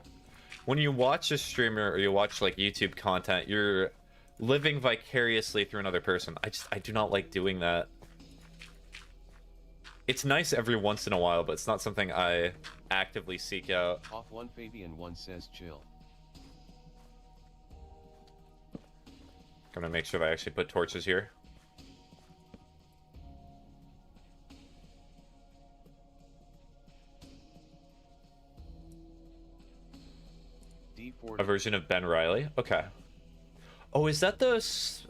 When you watch a streamer or you watch like YouTube content, you're living vicariously through another person. I do not like doing that. It's nice every once in a while, but it's not something I actively seek out. Off one Fabian one says chill. I'm gonna make sure that I actually put torches here. D40. A version of Ben Riley. Okay. Oh, is that the?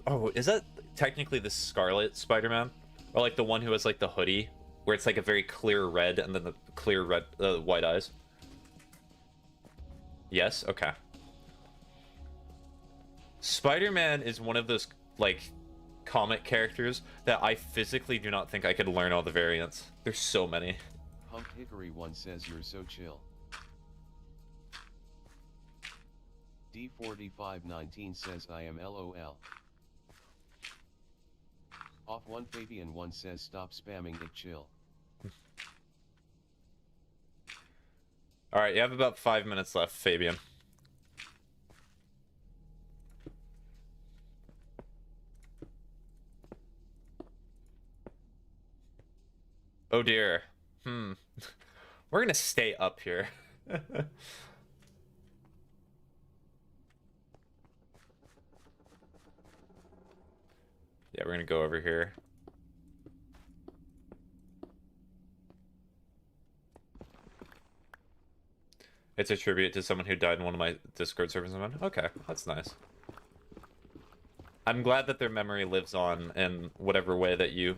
Oh, is that technically the Scarlet Spider-Man, or like the one who has like the hoodie, where it's like a very clear red and then the clear red, white eyes? Yes. Okay. Spider-Man is one of those like comic characters that I physically do not think I could learn all the variants. There's so many. Humped Hickory one says you're so chill. D4519 says I am LOL. Off one Fabian one says stop spamming it, chill. All right, you have about 5 minutes left, Fabian. Oh dear. We're gonna stay up here. Yeah, we're gonna go over here. It's a tribute to someone who died in one of my Discord servers. Okay, that's nice. I'm glad that their memory lives on in whatever way that you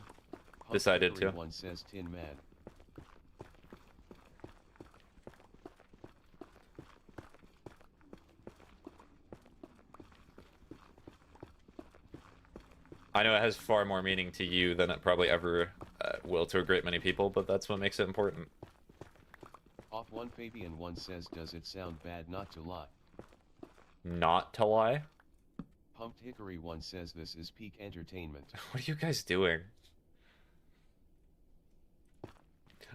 decided to. One says Tin Man. I know it has far more meaning to you than it probably ever will to a great many people, but that's what makes it important. Off one Fabian one says does it sound bad not to lie? Not to lie? Pumped Hickory one says this is peak entertainment. What are you guys doing?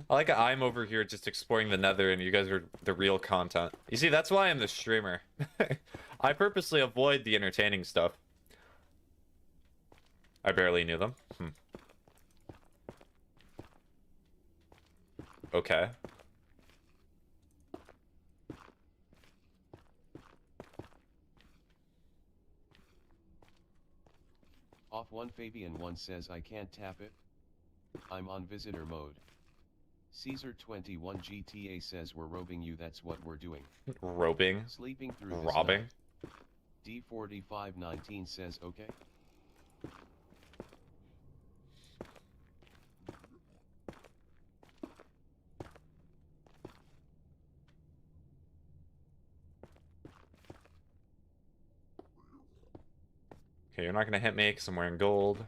I like I'm over here just exploring the nether and you guys are the real content. You see, that's why I'm the streamer. I purposely avoid the entertaining stuff. I barely knew them. Okay. Off one Fabian one says I can't tap it. I'm on visitor mode. Caesar21 GTA says we're robing you, that's what we're doing. Robing? Sleeping through this Robbing? night. D4519 says okay. Okay, you're not gonna hit me because I'm wearing gold.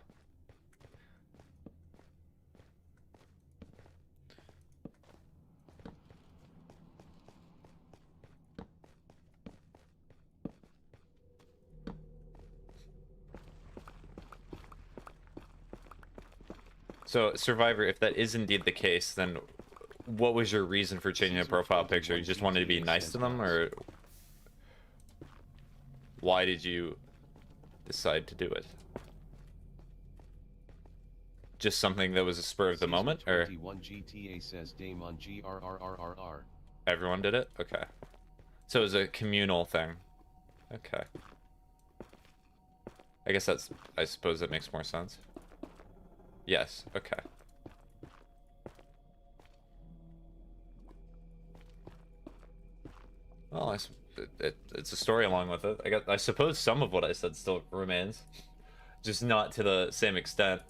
So, Survivor, if that is indeed the case, then what was your reason for changing the profile picture? You just wanted to be nice to them, or why did you decide to do it? Just something that was a spur of the moment, or GTA says Damon GRRRRR. Everyone did it? Okay. So it was a communal thing. Okay. I suppose that makes more sense. Yes, okay. Well, it's a story along with it. I suppose some of what I said still remains. Just not to the same extent.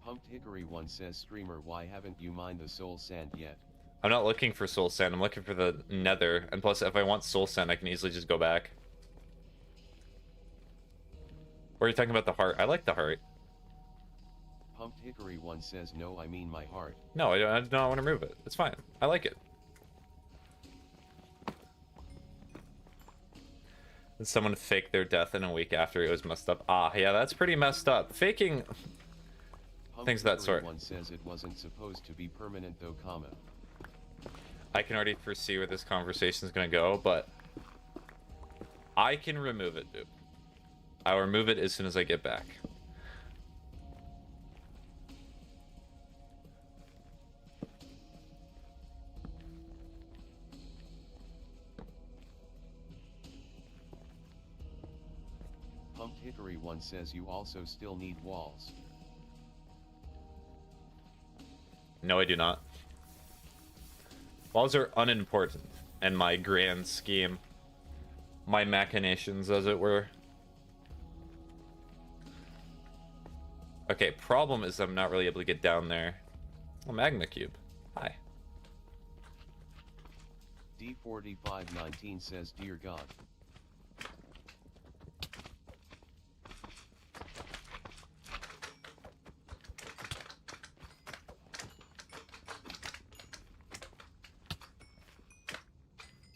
Pumped Hickory one says streamer, why haven't you mined the soul sand yet? I'm not looking for soul sand, I'm looking for the nether. And plus, if I want soul sand, I can easily just go back. Or are you talking about the heart? I like the heart. Pumped Hickory 1 says no, I mean my heart. No, I do not want to remove it. It's fine. I like it. Did someone fake their death in a week after it was messed up? Ah, yeah, that's pretty messed up. Faking things of that sort. One says it wasn't supposed to be permanent though, comma. I can already foresee where this conversation is going to go, but I can remove it, dude. I'll remove it as soon as I get back. Pumped Hickory 1 says you also still need walls. No, I do not. Walls are unimportant in my grand scheme. My machinations, as it were. Okay, problem is I'm not really able to get down there. Oh, Magma Cube. Hi. D4519 says, Dear God.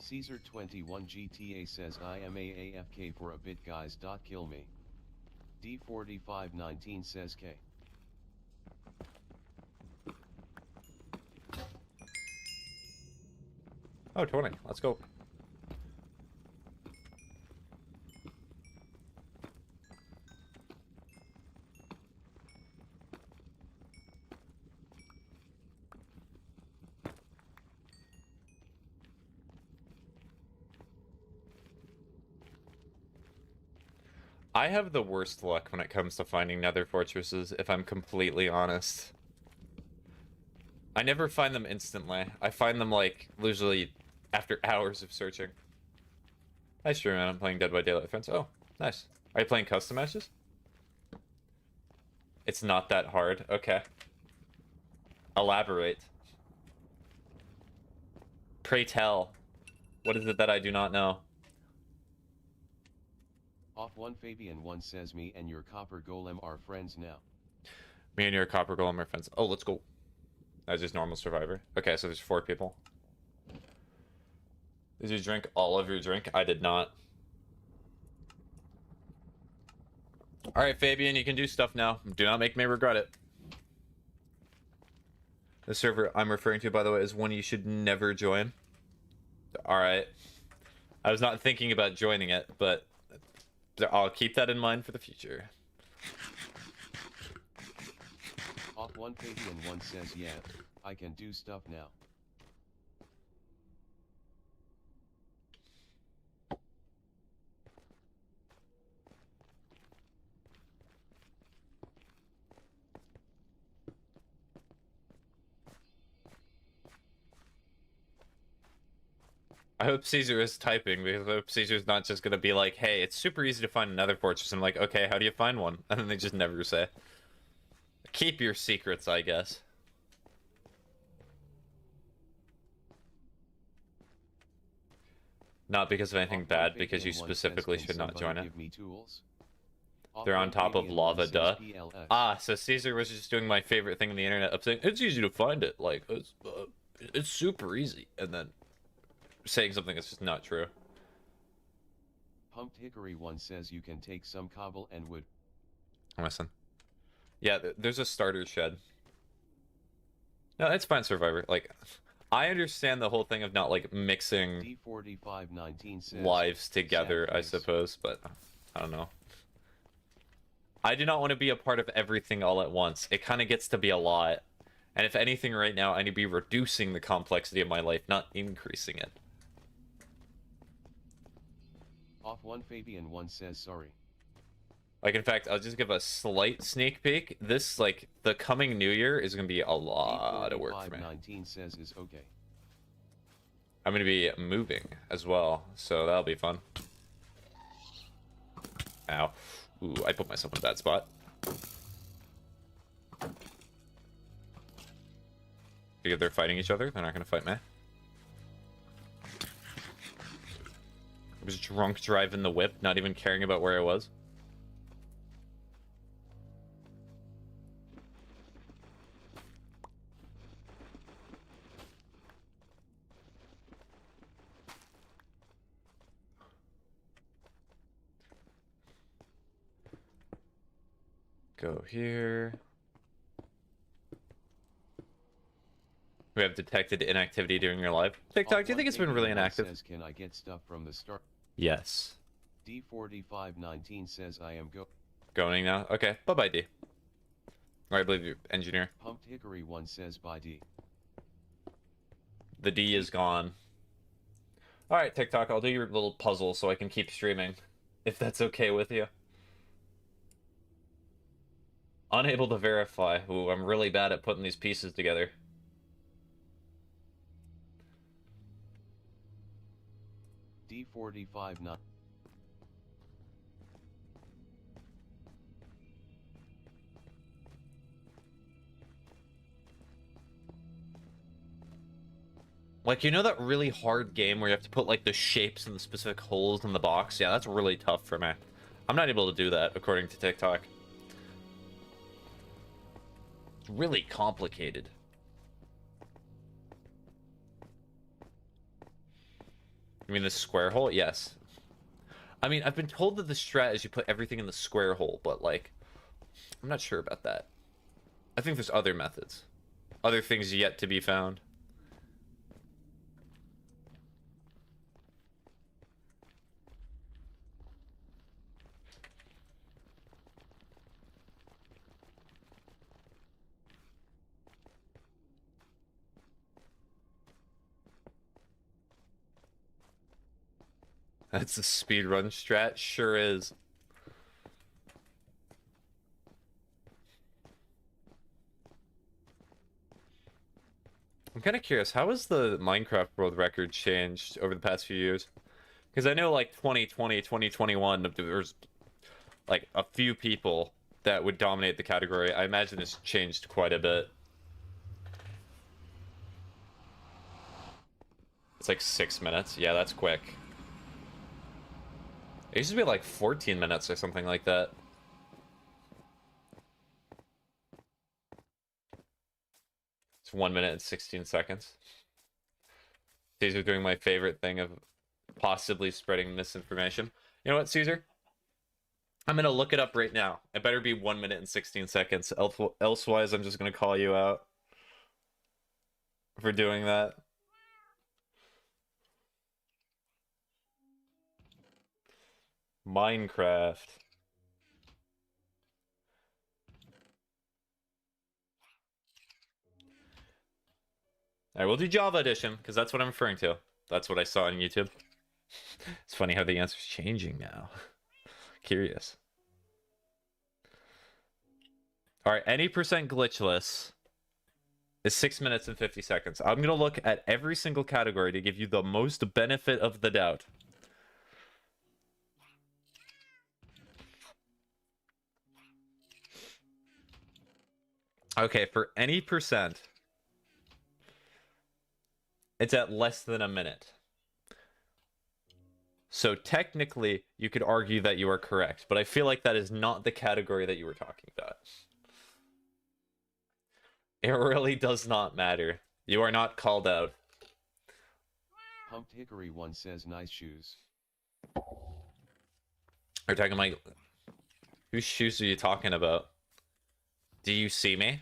Caesar21 GTA says I am AFK for a bit guys. Kill me. D4519 says K. Oh, 20. Let's go. I have the worst luck when it comes to finding nether fortresses, if I'm completely honest. I never find them instantly. I find them, like, usually after hours of searching. Nice stream, man. I'm playing Dead by Daylight Fence. Oh, nice. Are you playing custom matches? It's not that hard. Okay. Elaborate. Pray tell. What is it that I do not know? Off one Fabian 1 says me and your copper golem are friends now. Me and your copper golem are friends. Oh, let's go. That's just normal survivor. Okay, so there's 4 people. Did you drink all of your drink? I did not. Alright, Fabian, you can do stuff now. Do not make me regret it. The server I'm referring to, by the way, is one you should never join. Alright. I was not thinking about joining it, but I'll keep that in mind for the future. Off one Fabian 1 says yeah, I can do stuff now. I hope Caesar is typing, because I hope Caesar's not just gonna be like, hey, it's super easy to find another fortress. I'm like, okay, how do you find one? And then they just never say. Keep your secrets, I guess. Not because of anything bad, because you specifically should not join it. They're on top of lava, duh. Ah, so Caesar was just doing my favorite thing on the internet of saying, it's easy to find it. Like, it's super easy. And then saying something that's just not true. Pumped Hickory 1 says you can take some cobble and wood. Listen. Yeah, there's a starter shed. No, it's fine, Survivor. Like, I understand the whole thing of not, like, mixing D4519 says, lives together, I suppose, but I don't know. I do not want to be a part of everything all at once. It kind of gets to be a lot. And if anything right now, I need to be reducing the complexity of my life, not increasing it. Off one Fabian 1 says sorry. Like, in fact, I'll just give a slight sneak peek. This, like, the coming new year is going to be a lot of work for me. 19 says is okay. I'm going to be moving as well, so that'll be fun. Ow. Ooh, I put myself in a bad spot. Because they're fighting each other, they're not going to fight me. I was drunk driving the whip, not even caring about where I was. Go here. We have detected inactivity during your life. TikTok, do you think it's been really inactive? Says, can I get stuff from the start? Yes. D4519 says I am going now. Okay, bye-bye, D. Or I believe you're engineer. Pumped Hickory 1 says bye, D. The D is gone. Alright, TikTok, I'll do your little puzzle so I can keep streaming. If that's okay with you. Unable to verify. Ooh, I'm really bad at putting these pieces together. D45 Like, you know that really hard game where you have to put, like, the shapes in the specific holes in the box? Yeah, that's really tough for me. I'm not able to do that, according to TikTok. It's really complicated. You mean the square hole? Yes. I mean, I've been told that the strat is you put everything in the square hole, but, like, I'm not sure about that. I think there's other methods. Other things yet to be found. That's a speedrun strat, sure is. I'm kind of curious, how has the Minecraft world record changed over the past few years? Because I know, like, 2020, 2021, there's, like, a few people that would dominate the category. I imagine it's changed quite a bit. It's like 6 minutes. Yeah, that's quick. It used to be like 14 minutes or something like that. It's 1 minute and 16 seconds. Caesar doing my favorite thing of possibly spreading misinformation. You know what, Caesar? I'm gonna look it up right now. It better be 1 minute and 16 seconds. Elsewise, I'm just gonna call you out for doing that. Minecraft. Alright, we'll do Java Edition, because that's what I'm referring to. That's what I saw on YouTube. It's funny how the answer's changing now. Curious. Alright, any percent glitchless is 6 minutes and 50 seconds. I'm going to look at every single category to give you the most benefit of the doubt. Okay, for any percent, it's at less than a minute. So technically, you could argue that you are correct, but I feel like that is not the category that you were talking about. It really does not matter. You are not called out. Pumped Hickory 1 says nice shoes. Are you talking about... Whose shoes are you talking about? Do you see me?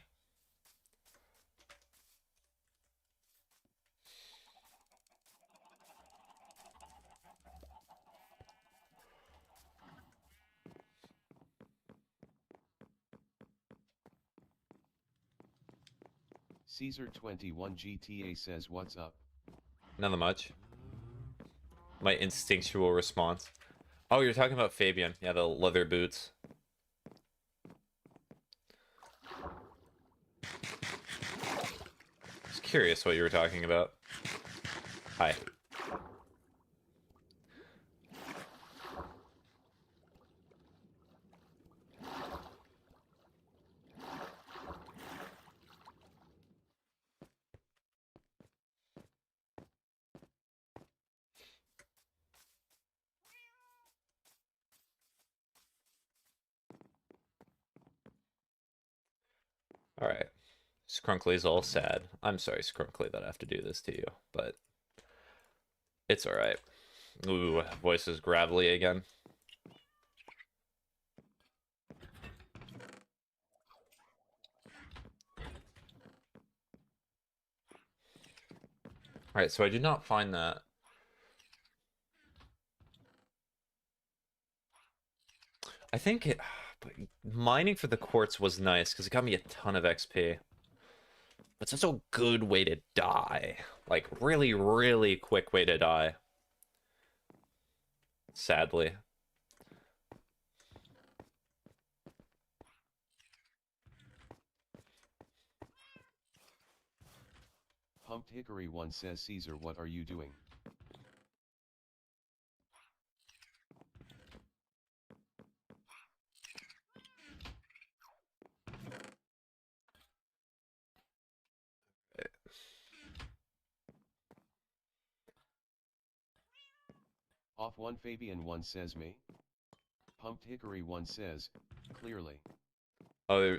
Caesar21 GTA says what's up? Nothing much. My instinctual response. Oh, you're talking about Fabian. Yeah, the leather boots. Just curious what you were talking about. Hi. Alright. Scrunkly's all sad. I'm sorry, Scrunkly, that I have to do this to you, but it's alright. Ooh, voice is gravelly again. Alright, so I did not find that. I think it, but mining for the quartz was nice because it got me a ton of XP. But it's also a good way to die. Like, really, really quick way to die. Sadly. Pumped Hickory 1 says, Caesar, what are you doing? Off 1 Fabian 1 says me. Pumped Hickory 1 says, clearly. Oh,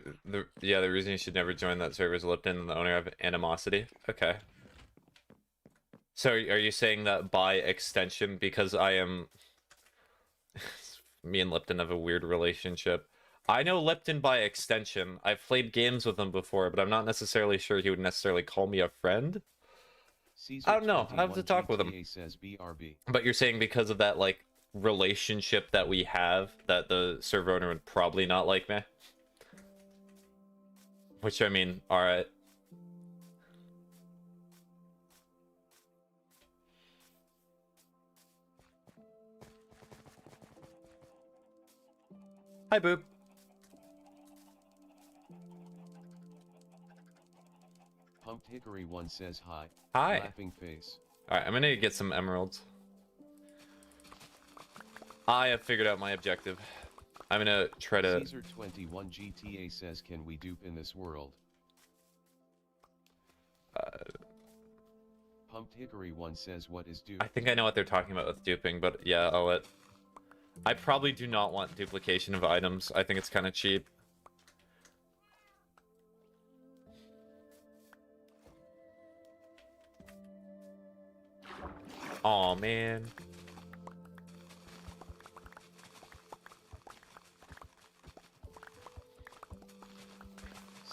yeah, the reason you should never join that server is Lipton and the owner of Animosity. Okay. So are you saying that by extension, because I am... Me and Lipton have a weird relationship. I know Lipton by extension. I've played games with him before, but I'm not necessarily sure he would necessarily call me a friend. Caesar I don't know. I have to talk with him. Says BRB. But you're saying because of that, like, relationship that we have, that the server owner would probably not like me? Which, I mean, alright. Hi, Boop. Pumped Hickory 1 says hi. Hi. Laughing face. Alright, I'm gonna get some emeralds. I have figured out my objective. I'm gonna try to... Caesar 21 GTA says, can we dupe in this world? Pumped Hickory 1 says, what is dupe? I think I know what they're talking about with duping, but yeah, I'll let... I probably do not want duplication of items. I think it's kind of cheap. Aw, man.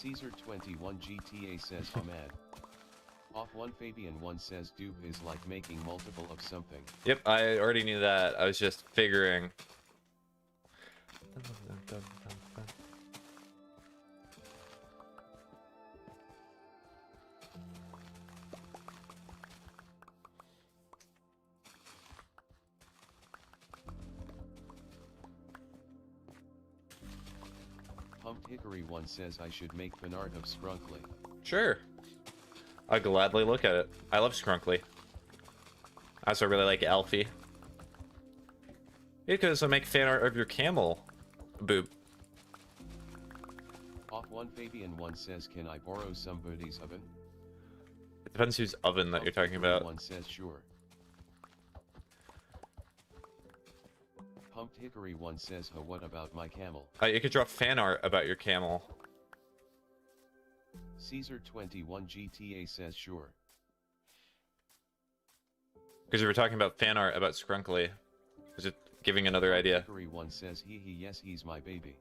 Caesar 21 GTA says, Ahmed. Off 1 Fabian 1 says, dupe is like making multiple of something. Yep, I already knew that. I was just figuring. Pumped Hickory 1 says, I should make fan art of Scrunkly. Sure. I'll gladly look at it. I love Scrunkly. I also really like Alfie. Because I make fan art of your camel. Boop. Off 1 Fabian 1 says, can I borrow somebody's oven? It depends whose oven that you're talking about. 1 says, sure. Pumped Hickory 1 says, what about my camel? You could draw fan art about your camel. Caesar 21 GTA says, sure. Because you were talking about fan art about Scrunkly. Is it giving another idea? Hickory 1 says, yes, he's my baby.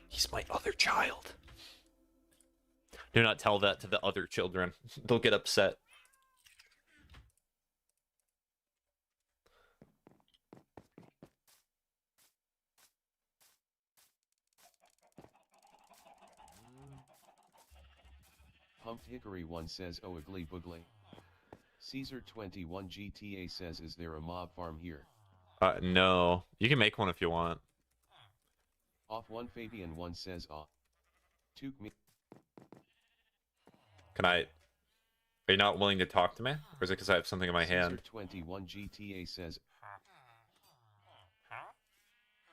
He's my other child. Do not tell that to the other children. They'll get upset. Pumped Hickory 1 says, oh, ugly boogly. Caesar 21 GTA says, is there a mob farm here? No. You can make one if you want. Off 1 Fabian 1 says, took me. Can I... Are you not willing to talk to me? Or is it because I have something in my hand? Caesar 21 GTA says,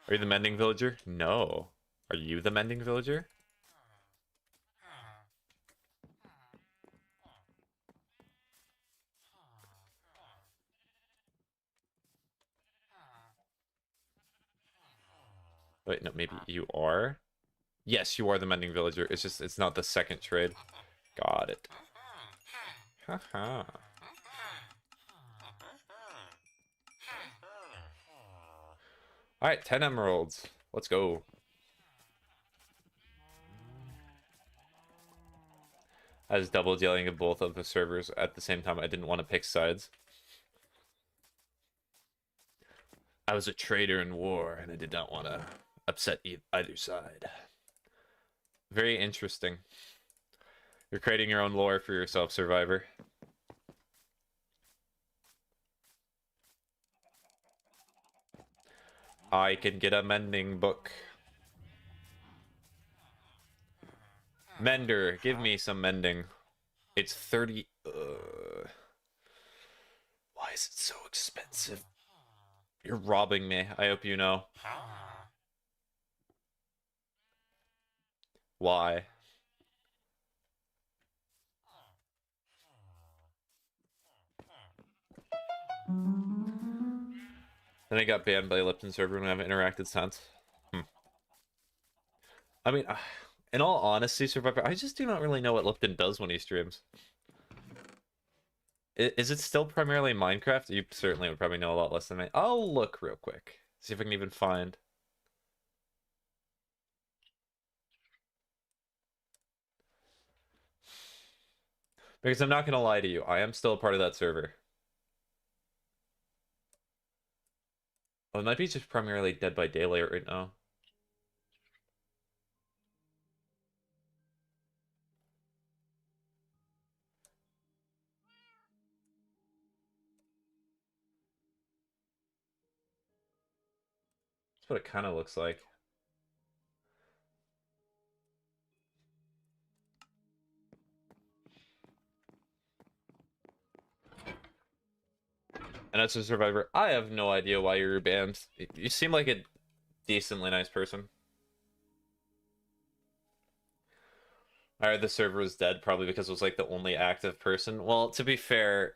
Are you the mending villager? No. Are you the mending villager? Wait, no, maybe you are? Yes, you are the mending villager. It's just, it's not the second trade. Got it. Haha. Alright, 10 emeralds. Let's go. I was double dealing in both of the servers at the same time. I didn't want to pick sides. I was a traitor in war, and I did not want to upset either side. Very interesting. You're creating your own lore for yourself, Survivor. I can get a mending book. Mender, give me some mending. It's 30. Why is it so expensive? You're robbing me. I hope you know. Why? Then I got banned by Lipton server when I haven't interacted since. I mean, in all honesty, Survivor, I just do not really know what Lipton does when he streams. Is it still primarily Minecraft? You certainly would probably know a lot less than me. I'll look real quick. See if I can even find. Because I'm not going to lie to you. I am still a part of that server. Well, it might be just primarily Dead by Daylight right now. That's what it kind of looks like. And as a Survivor, I have no idea why you're banned. You seem like a decently nice person. I heard the server was dead, probably because it was like the only active person. Well, to be fair,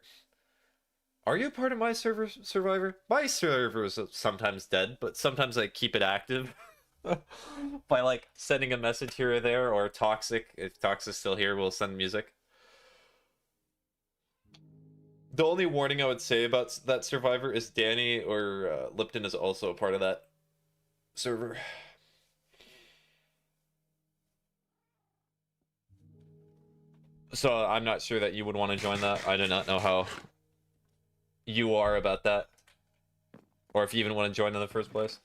are you part of my server, Survivor? My server is sometimes dead, but sometimes I keep it active by like sending a message here or there, or Toxic. If Toxic's still here, we'll send music. The only warning I would say about that Survivor is Danny or Lipton is also a part of that server. So I'm not sure that you would want to join that. I do not know how you are about that, or if you even want to join in the first place.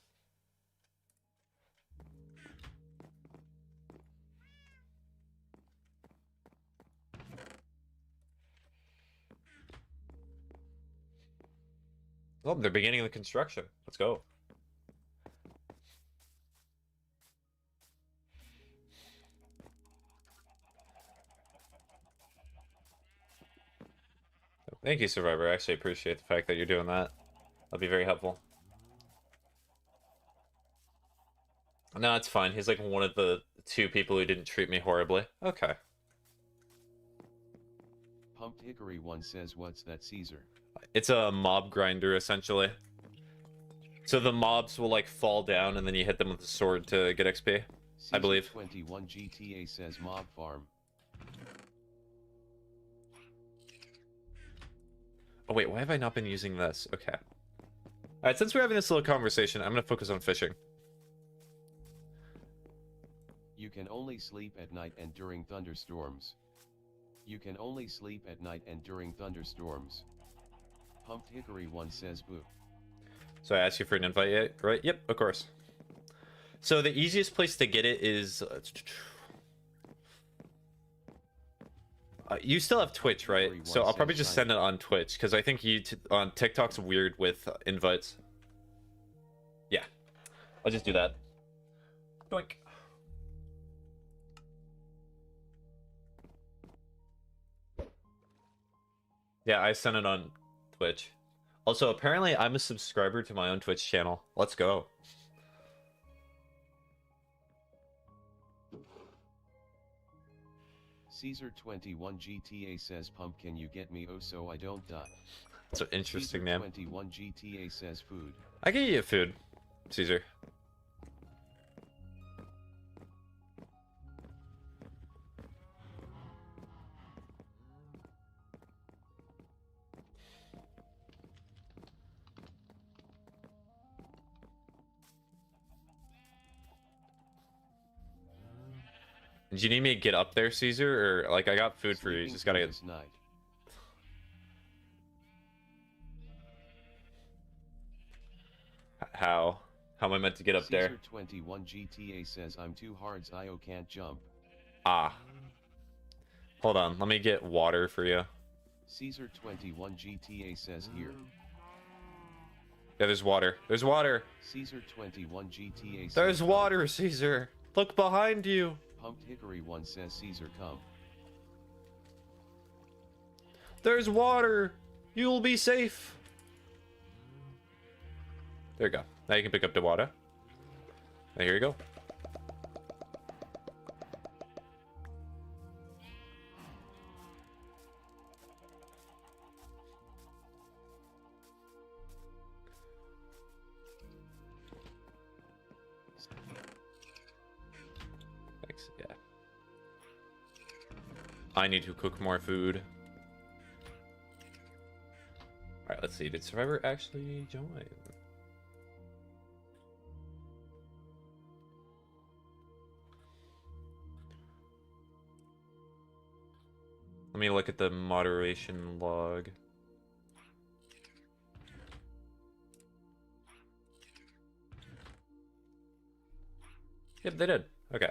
Oh, they're beginning the construction. Let's go. Thank you, Survivor. I actually appreciate the fact that you're doing that. That'll be very helpful. No, it's fine. He's like one of the two people who didn't treat me horribly. Okay. Pumped Hickory 1 says, what's that, Caesar? It's a mob grinder, essentially. So the mobs will like fall down and then you hit them with a sword to get XP, I believe. 21 GTA says mob farm. Oh wait, why have I not been using this? Okay. Alright, since we're having this little conversation, I'm gonna focus on fishing. You can only sleep at night and during thunderstorms. You can only sleep at night and during thunderstorms. Pumped Hickory 1 says boo. So I asked you for an invite yet, right? Yep, of course. So the easiest place to get it is... you still have Twitch, right? So I'll probably just send it on Twitch, because I think on TikTok's weird with invites. Yeah. I'll just do that. Doink. Yeah, I sent it on Twitch. Also, apparently I'm a subscriber to my own Twitch channel. Let's go. Caesar 21 GTA says, Pump, can you get me so I don't die? That's an interesting Caesar name. 21 GTA says food. I get you food, Caesar. Do you need me to get up there, Caesar? Or, like, I got food for you. You just gotta get... This night. How? How am I meant to get up there? Caesar 21 GTA says I'm too hard, Zio can't jump. Ah. Hold on, let me get water for you. Caesar 21 GTA says here. Yeah, there's water. There's water. Caesar 21 GTA says There's water, Caesar. Look behind you. Pumped Hickory 1 says Caesar come. There's water. You'll be safe. There you go. Now you can pick up the water. Now here you go. Thanks, yeah. I need to cook more food. Alright, let's see. Did Survivor actually join? Let me look at the moderation log. Yep, they did. Okay.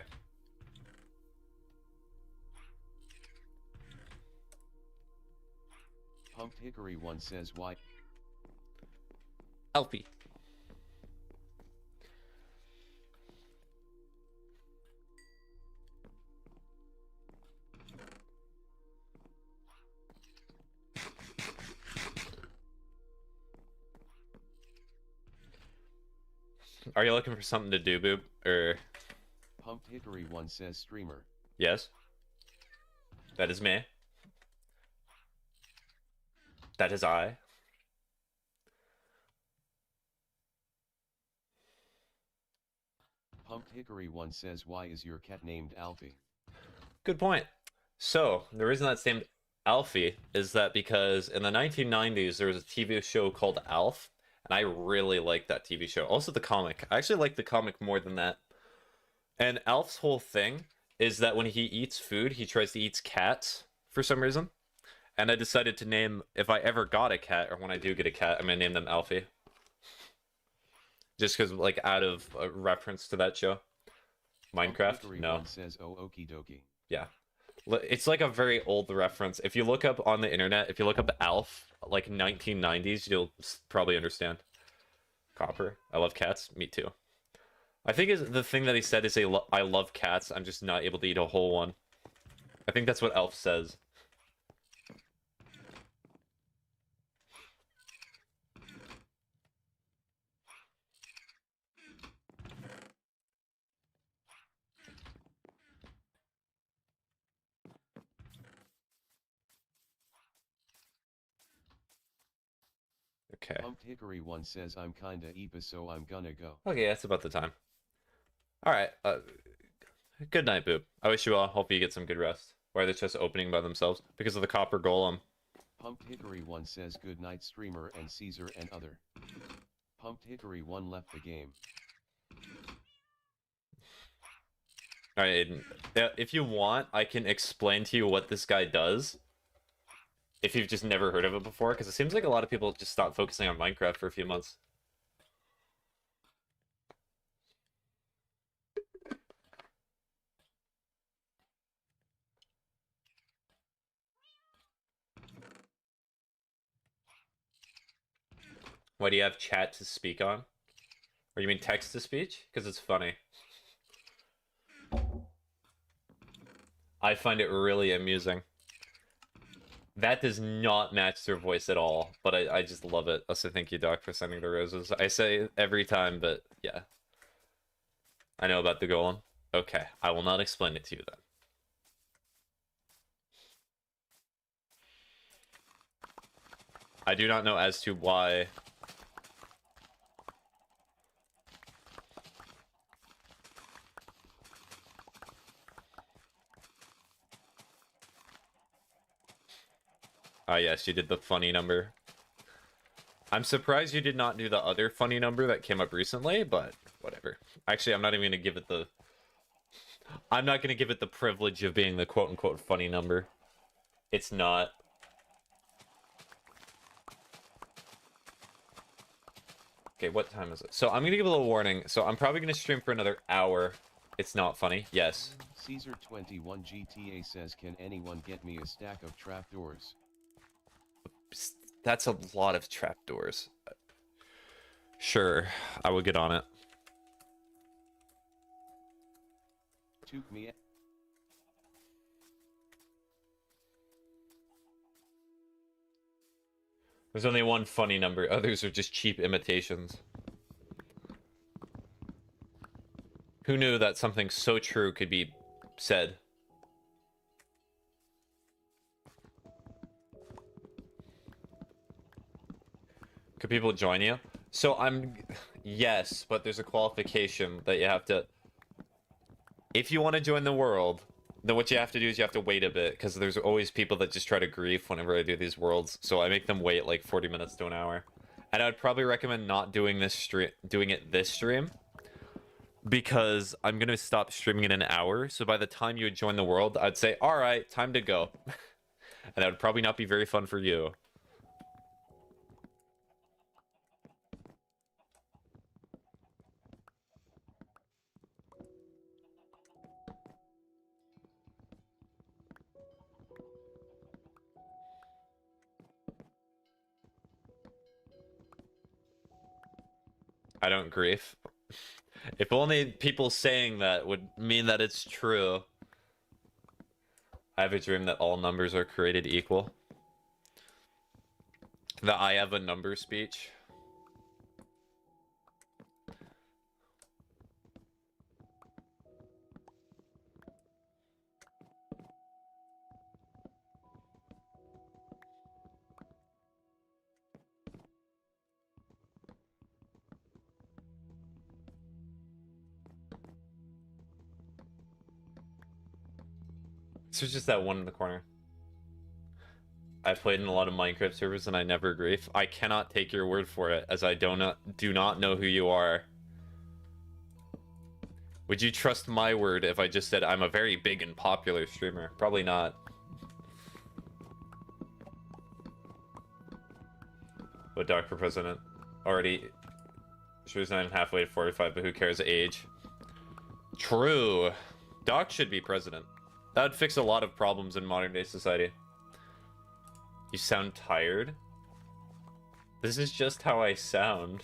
Pumped Hickory 1 says why. Alfie. Are you looking for something to do, Boob? Or... Pumped Hickory 1 says streamer. Yes. That is me. That is I. Pumped Hickory 1 says why is your cat named Alfie? Good point. So, the reason that's named Alfie is that because in the 1990s there was a TV show called Alf, and I really liked that TV show. Also the comic. I actually like the comic more than that. And Alf's whole thing is that when he eats food, he tries to eat cats for some reason. And I decided to name, if I ever got a cat, or when I do get a cat, I'm going to name them Alfie. Just because, like, out of a reference to that show. Minecraft? No. Says, oh, okie dokie. Yeah. It's like a very old reference. If you look up on the internet, if you look up Alf, like 1990s, you'll probably understand. Copper. I love cats. Me too. I think the thing that he said is I love cats. I'm just not able to eat a whole one. I think that's what Alf says. Okay. Pumped Hickory 1 says I'm kinda eepa, so I'm gonna go. Okay, that's about the time. Alright, good night, Boop. I wish you all, hope you get some good rest. Why are they just opening by themselves? Because of the copper golem. Pumped Hickory 1 says good night streamer and Caesar and other. Pumped Hickory 1 left the game. Alright, Aiden. If you want, I can explain to you what this guy does. If you've just never heard of it before, because it seems like a lot of people just stopped focusing on Minecraft for a few months. Why do you have chat to speak on? Or you mean text to speech? Because it's funny. I find it really amusing. That does not match their voice at all, but I just love it. Also, thank you, Doc, for sending the roses. I say it every time, but yeah. I know about the golem. Okay, I will not explain it to you then. I do not know as to why... Ah, yes, you did the funny number. I'm surprised you did not do the other funny number that came up recently, but whatever. Actually, I'm not even going to give it the... I'm not gonna give it the privilege of being the quote-unquote funny number. It's not. Okay, what time is it? So I'm gonna give a little warning. So I'm probably gonna stream for another hour. It's not funny. Yes. Caesar21 GTA says, can anyone get me a stack of trapdoors? That's a lot of trapdoors. Sure, I will get on it. Took me. There's only one funny number. Others are just cheap imitations. Who knew that something so true could be said? Could people join you? So yes, but there's a qualification that you have to... If you want to join the world, then what you have to do is you have to wait a bit, because there's always people that just try to grief whenever I do these worlds, so I make them wait like 40 minutes to an hour. And I would probably recommend not doing this stream, because I'm gonna stop streaming in an hour, so by the time you would join the world, I'd say, alright, time to go. And that would probably not be very fun for you. I don't grief. If only people saying that would mean that it's true. I have a dream that all numbers are created equal. The I have a number speech. So it's just that one in the corner. I've played in a lot of Minecraft servers and I never grief. I cannot take your word for it, as I do not know who you are. Would you trust my word if I just said I'm a very big and popular streamer? Probably not. But Doc for president. Already. She was not halfway to 45, but who cares age? True. Doc should be president. That would fix a lot of problems in modern day society. You sound tired? This is just how I sound.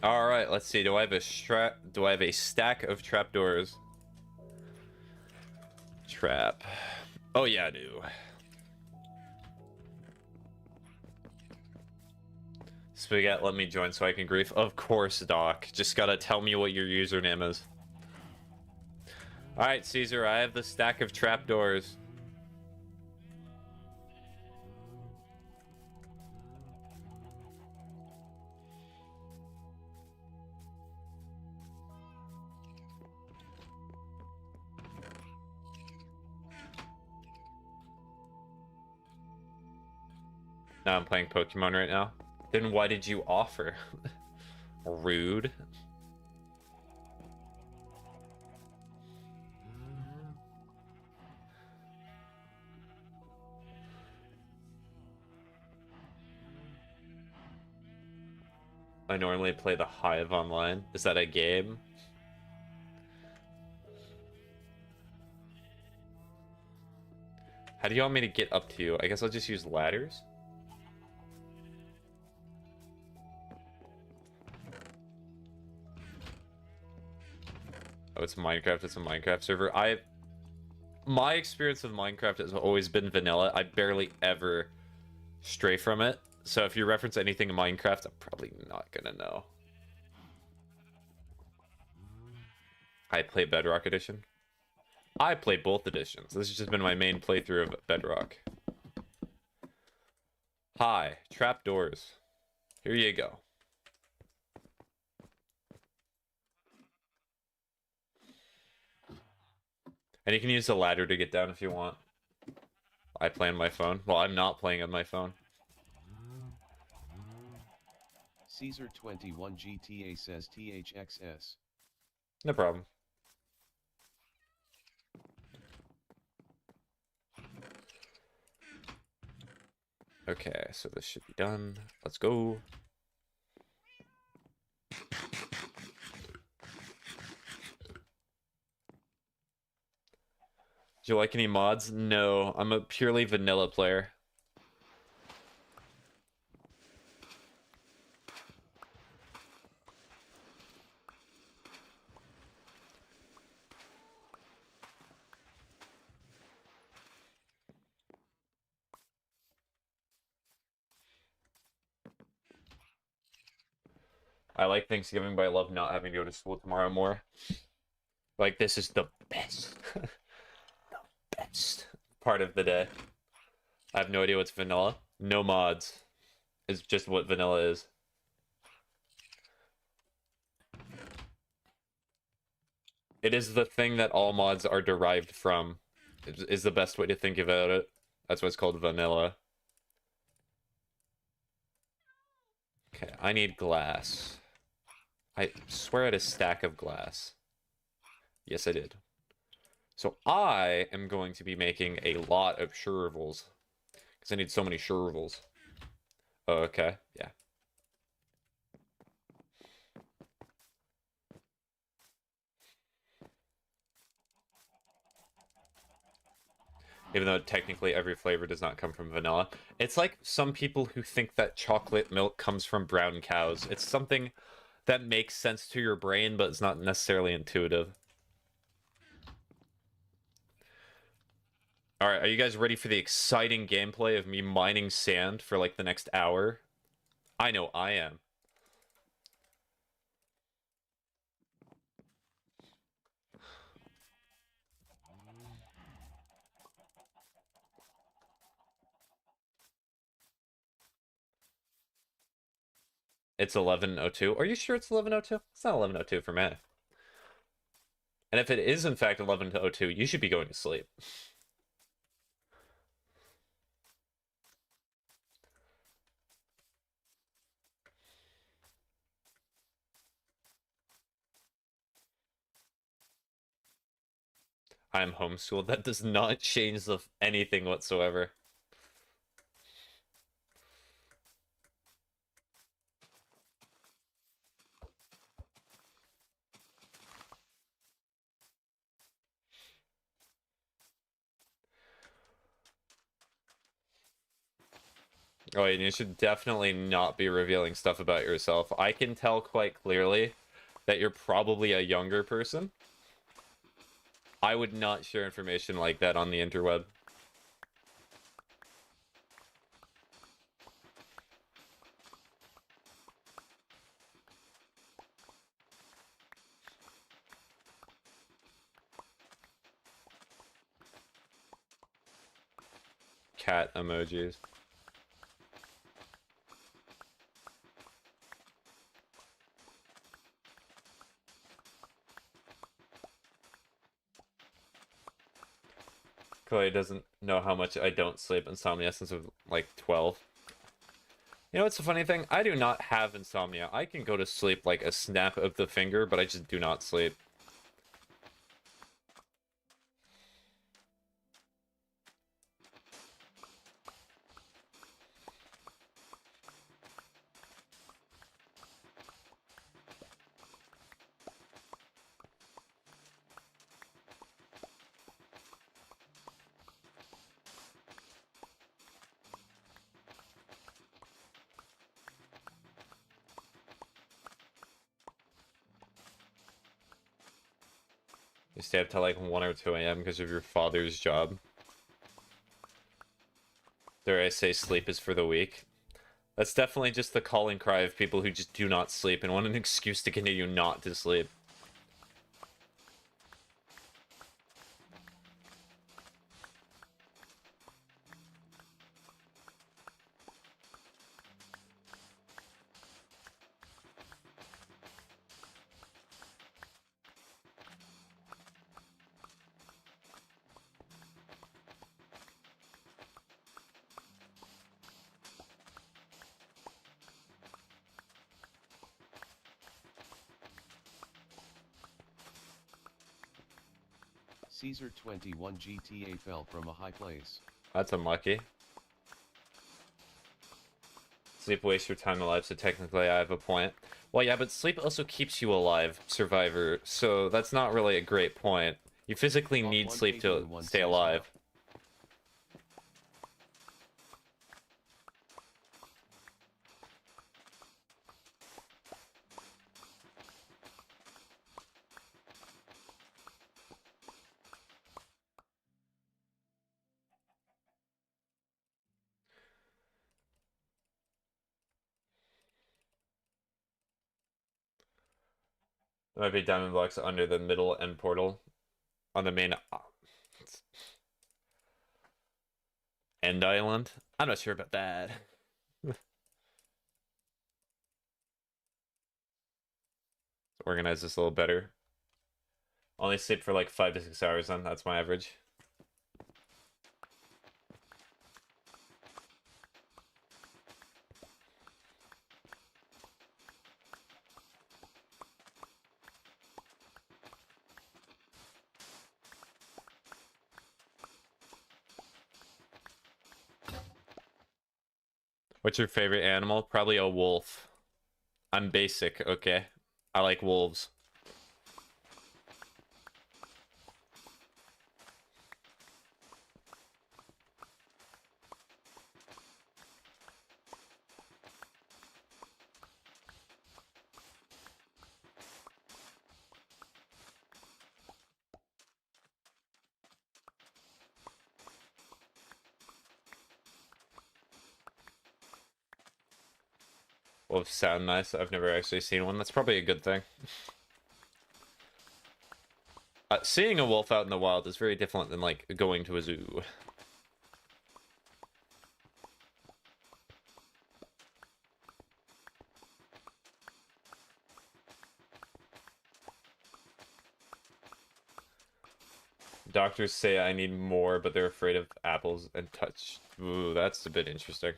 All right, let's see. Do I have a stack of trapdoors? Trap. Oh yeah, I do. Spaghetti, let me join so I can grief. Of course, Doc. Just gotta tell me what your username is. All right, Caesar, I have the stack of trapdoors. Now I'm playing Pokemon right now. Then why did you offer? Rude. I normally play the Hive online. Is that a game? How do you want me to get up to you? I guess I'll just use ladders. Oh, it's Minecraft. It's a Minecraft server. My experience with Minecraft has always been vanilla. I barely ever stray from it. So if you reference anything in Minecraft, I'm probably not gonna know. I play Bedrock Edition. I play both editions. This has just been my main playthrough of Bedrock. Hi, trapdoors. Here you go. And you can use the ladder to get down if you want. I play on my phone. Well, I'm not playing on my phone. Caesar21 GTA says THXS. No problem. Okay, so this should be done. Let's go. Do you like any mods? No, I'm a purely vanilla player. I like Thanksgiving, but I love not having to go to school tomorrow more. Like, this is the best. The best part of the day. I have no idea what's vanilla. No mods. It's just what vanilla is. It is the thing that all mods are derived from. Is the best way to think about it. That's why it's called vanilla. Okay, I need glass. I swear I had a stack of glass. Yes, I did. So I am going to be making a lot of shovels. Because I need so many shovels. Oh, okay, yeah. Even though technically every flavor does not come from vanilla. It's like some people who think that chocolate milk comes from brown cows. It's something that makes sense to your brain, but it's not necessarily intuitive. Alright, are you guys ready for the exciting gameplay of me mining sand for like the next hour? I know I am. It's 11:02. Are you sure it's 11:02? It's not 11:02 for me. And if it is in fact 11:02, you should be going to sleep. I'm homeschooled. That does not change anything whatsoever. Oh, and you should definitely not be revealing stuff about yourself. I can tell quite clearly that you're probably a younger person. I would not share information like that on the interweb. Cat emojis. Chloe doesn't know how much I don't sleep. Insomnia since I was like 12. You know what's the funny thing? I do not have insomnia. I can go to sleep like a snap of the finger, but I just do not sleep. You stay up till like 1 or 2 a.m. because of your father's job. Dare I say sleep is for the weak. That's definitely just the calling cry of people who just do not sleep and want an excuse to continue not to sleep. Caesar 21 GTA fell from a high place. That's unlucky. Sleep wastes your time alive, so technically I have a point. Well, yeah, but sleep also keeps you alive, Survivor, so that's not really a great point. You physically need sleep to stay alive. There might be diamond blocks under the middle end portal on the main end island. I'm not sure about that. Organize this a little better. Only sleep for like 5 to 6 hours then. That's my average. What's your favorite animal? Probably a wolf. I'm basic, okay? I like wolves. Wolves sound nice. I've never actually seen one. That's probably a good thing. Seeing a wolf out in the wild is very different than, like, going to a zoo. Doctors say I need more, but they're afraid of apples and touch. Ooh, that's a bit interesting.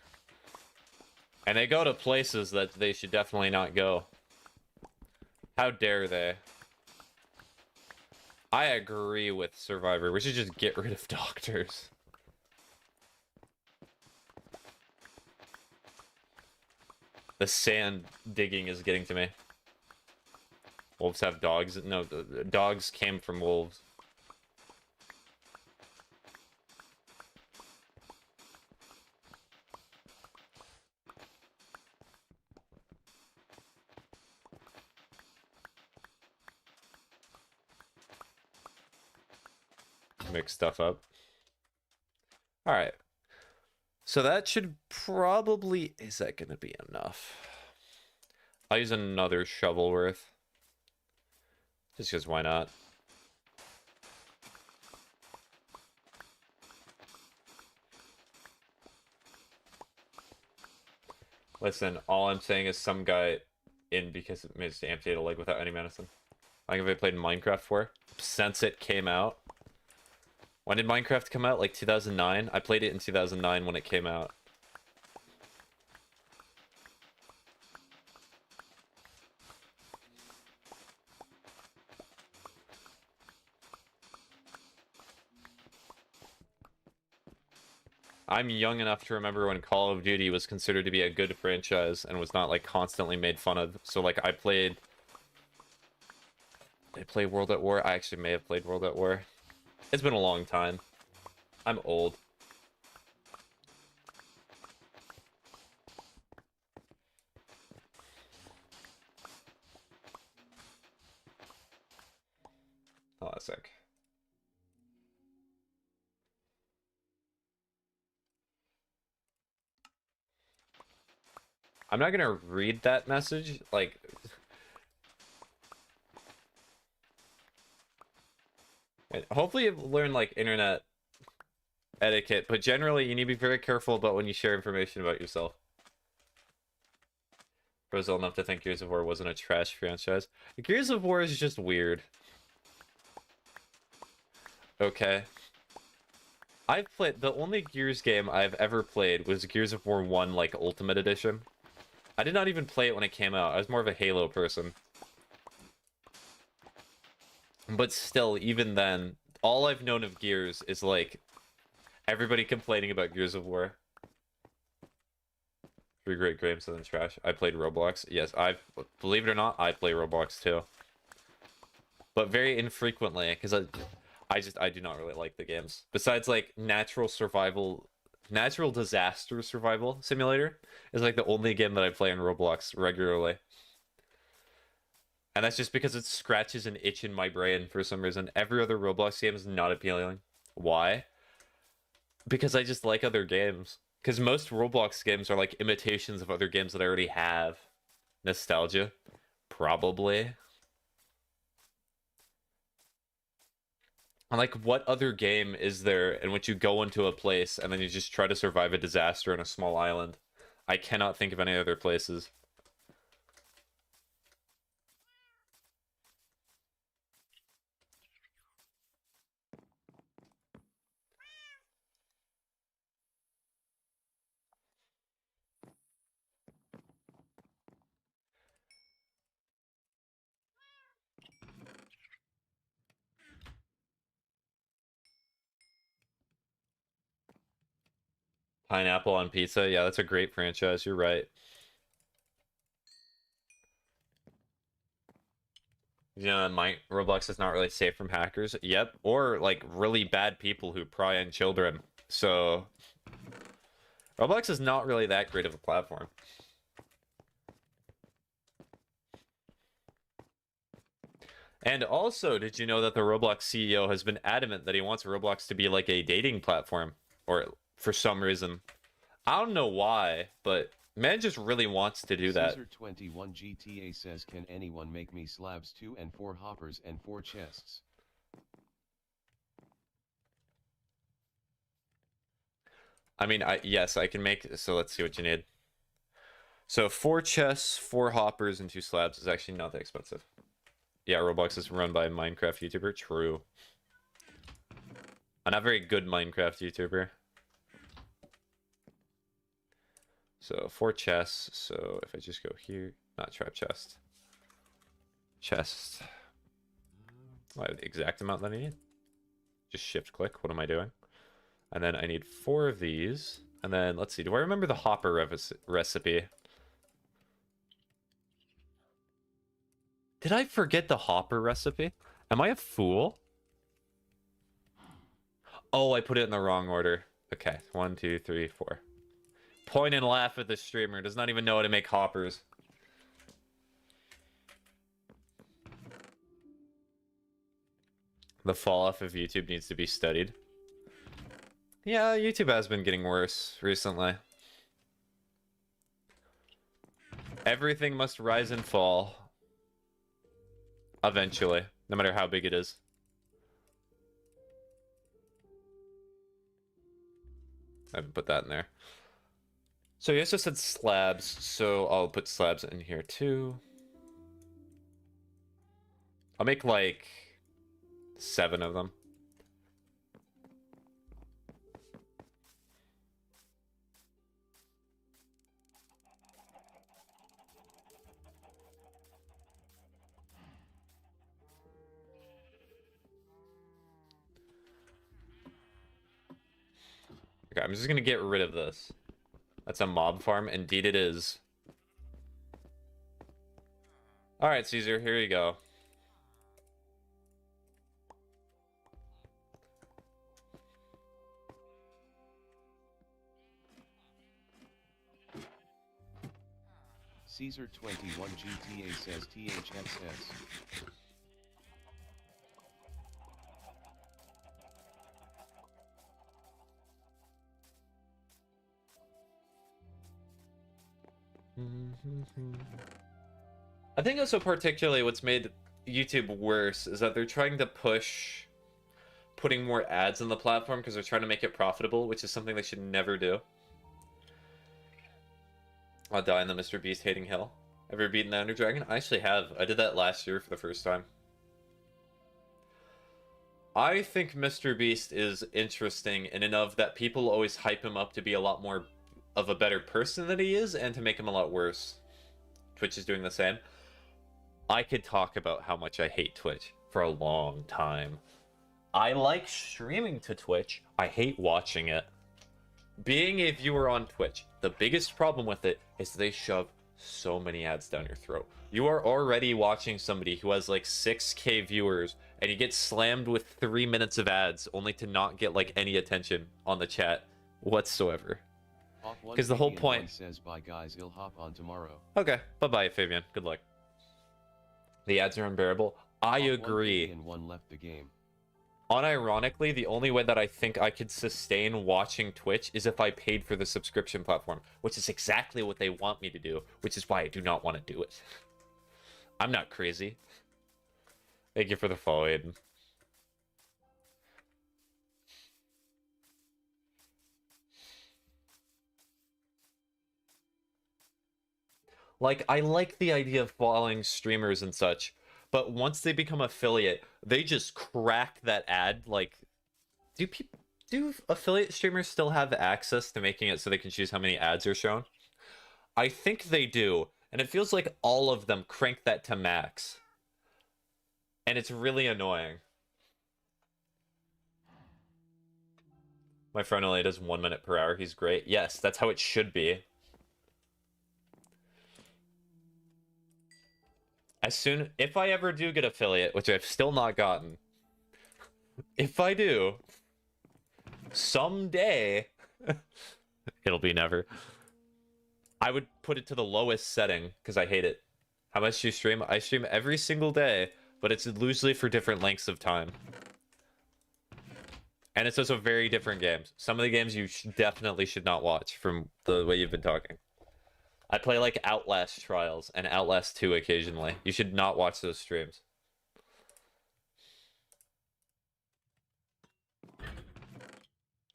And they go to places that they should definitely not go. How dare they? I agree with Survivor. We should just get rid of doctors. The sand digging is getting to me. Wolves have dogs? No, the dogs came from wolves. Mix stuff up. Alright. So that should probably... Is that going to be enough? I'll use another shovel worth. Just because why not? Listen, all I'm saying is some guy in because it managed to amputate a leg without any medicine. Like if I played Minecraft for since it came out. When did Minecraft come out? Like 2009? I played it in 2009 when it came out. I'm young enough to remember when Call of Duty was considered to be a good franchise and was not like constantly made fun of. So like I played... Did I play World at War? I actually may have played World at War. It's been a long time. I'm old. Hold on a sec. I'm not gonna read that message, like... Hopefully you've learned, like, internet etiquette, but generally you need to be very careful about when you share information about yourself. I was old enough to think Gears of War wasn't a trash franchise. Gears of War is just weird. Okay. I've played... The only Gears game I've ever played was Gears of War 1, like, Ultimate Edition. I did not even play it when it came out. I was more of a Halo person. But still, even then, all I've known of Gears is like everybody complaining about Gears of War. Three great games and then trash. I played Roblox. Yes, believe it or not, I play Roblox too. But very infrequently, because I do not really like the games. Besides like natural disaster survival simulator is like the only game that I play in Roblox regularly. And that's just because it scratches an itch in my brain for some reason. Every other Roblox game is not appealing. Why? Because I just like other games. Because most Roblox games are like imitations of other games that I already have. Nostalgia? Probably. And like, what other game is there in which you go into a place and then you just try to survive a disaster on a small island? I cannot think of any other places. Pineapple on Pizza? Yeah, that's a great franchise. You're right. You know, Roblox is not really safe from hackers. Yep. Or like really bad people who pry on children. So Roblox is not really that great of a platform. And also, did you know that the Roblox CEO has been adamant that he wants Roblox to be like a dating platform? Or for some reason. I don't know why, but man just really wants to do that. Caesar 21 GTA says, can anyone make me slabs 2 and 4 hoppers and 4 chests? I mean, yes, I can make, so let's see what you need. So 4 chests, 4 hoppers, and 2 slabs is actually not that expensive. Yeah, Roblox is run by a Minecraft YouTuber. True. A not very good Minecraft YouTuber. So 4 chests. So if I just go here, not trap chest. Chest. I have the exact amount that I need. Just shift click. What am I doing? And then I need 4 of these. And then let's see. Do I remember the hopper recipe? Did I forget the hopper recipe? Am I a fool? Oh, I put it in the wrong order. Okay, 1, 2, 3, 4. Point and laugh at the streamer. Does not even know how to make hoppers. The fall off of YouTube needs to be studied. Yeah, YouTube has been getting worse recently. Everything must rise and fall. Eventually, no matter how big it is. I haven't put that in there. So you also said slabs, so I'll put slabs in here too. I'll make like 7 of them. Okay, I'm just gonna get rid of this. That's a mob farm. Indeed it is. Alright, Caesar, here you go. Caesar 21 GTA says THXS. I think also particularly what's made YouTube worse is that they're trying to push putting more ads on the platform because they're trying to make it profitable, which is something they should never do. I'll die in the Mr. Beast hating hill. Ever beaten the Ender Dragon? I actually have. I did that last year for the first time. I think Mr. Beast is interesting in and of that people always hype him up to be a lot more of a better person than he is and to make him a lot worse. Twitch is doing the same. I could talk about how much I hate Twitch for a long time. I like streaming to Twitch. I hate watching it. Being a viewer on Twitch, the biggest problem with it is they shove so many ads down your throat. You are already watching somebody who has like 6K viewers and you get slammed with 3 minutes of ads only to not get like any attention on the chat whatsoever. Because the whole point says, bye guys, I'll hop on tomorrow. Okay, bye-bye, Fabian. Good luck. The ads are unbearable. I agree. And one left the game. Unironically, the only way that I think I could sustain watching Twitch is if I paid for the subscription platform, which is exactly what they want me to do, which is why I do not want to do it. I'm not crazy. Thank you for the follow, Aiden. Like, I like the idea of following streamers and such, but once they become affiliate, they just crack that ad. Like, do affiliate streamers still have access to making it so they can choose how many ads are shown? I think they do, and it feels like all of them crank that to max. And it's really annoying. My friend only does 1 minute per hour. He's great. Yes, that's how it should be. If I ever do get affiliate, which I've still not gotten, if I do, someday, it'll be never, I would put it to the lowest setting, because I hate it. How much do you stream? I stream every single day, but it's usually for different lengths of time. And it's also very different games. Some of the games you definitely should not watch from the way you've been talking. I play like Outlast Trials and Outlast 2 occasionally. You should not watch those streams.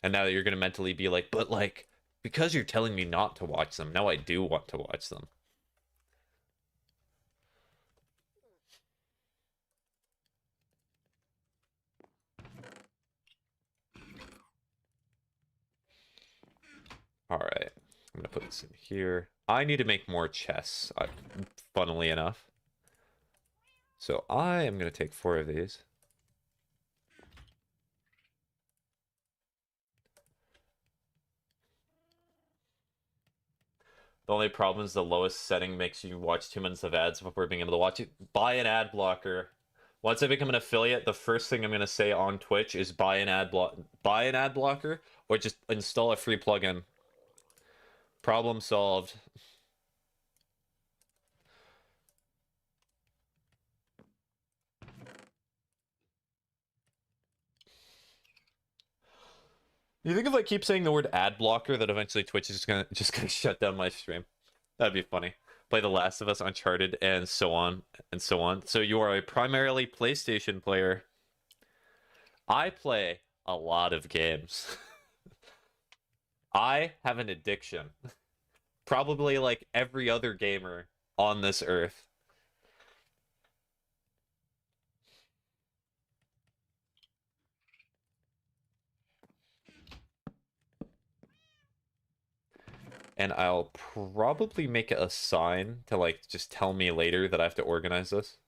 And now that you're going to mentally be like, but like, because you're telling me not to watch them, now I do want to watch them. Alright, I'm going to put this in here. I need to make more chests, funnily enough. So I am going to take 4 of these. The only problem is the lowest setting makes you watch 2 minutes of ads before being able to watch it. Buy an ad blocker. Once I become an affiliate, the first thing I'm going to say on Twitch is buy an ad blocker, or just install a free plugin. Problem solved. You think if I keep saying the word ad blocker that eventually Twitch is just gonna shut down my stream? That'd be funny. Play The Last of Us, Uncharted, and so on and so on. So you are a primarily PlayStation player. I play a lot of games. I have an addiction. Probably like every other gamer on this earth. And I'll probably make it a sign to like just tell me later that I have to organize this.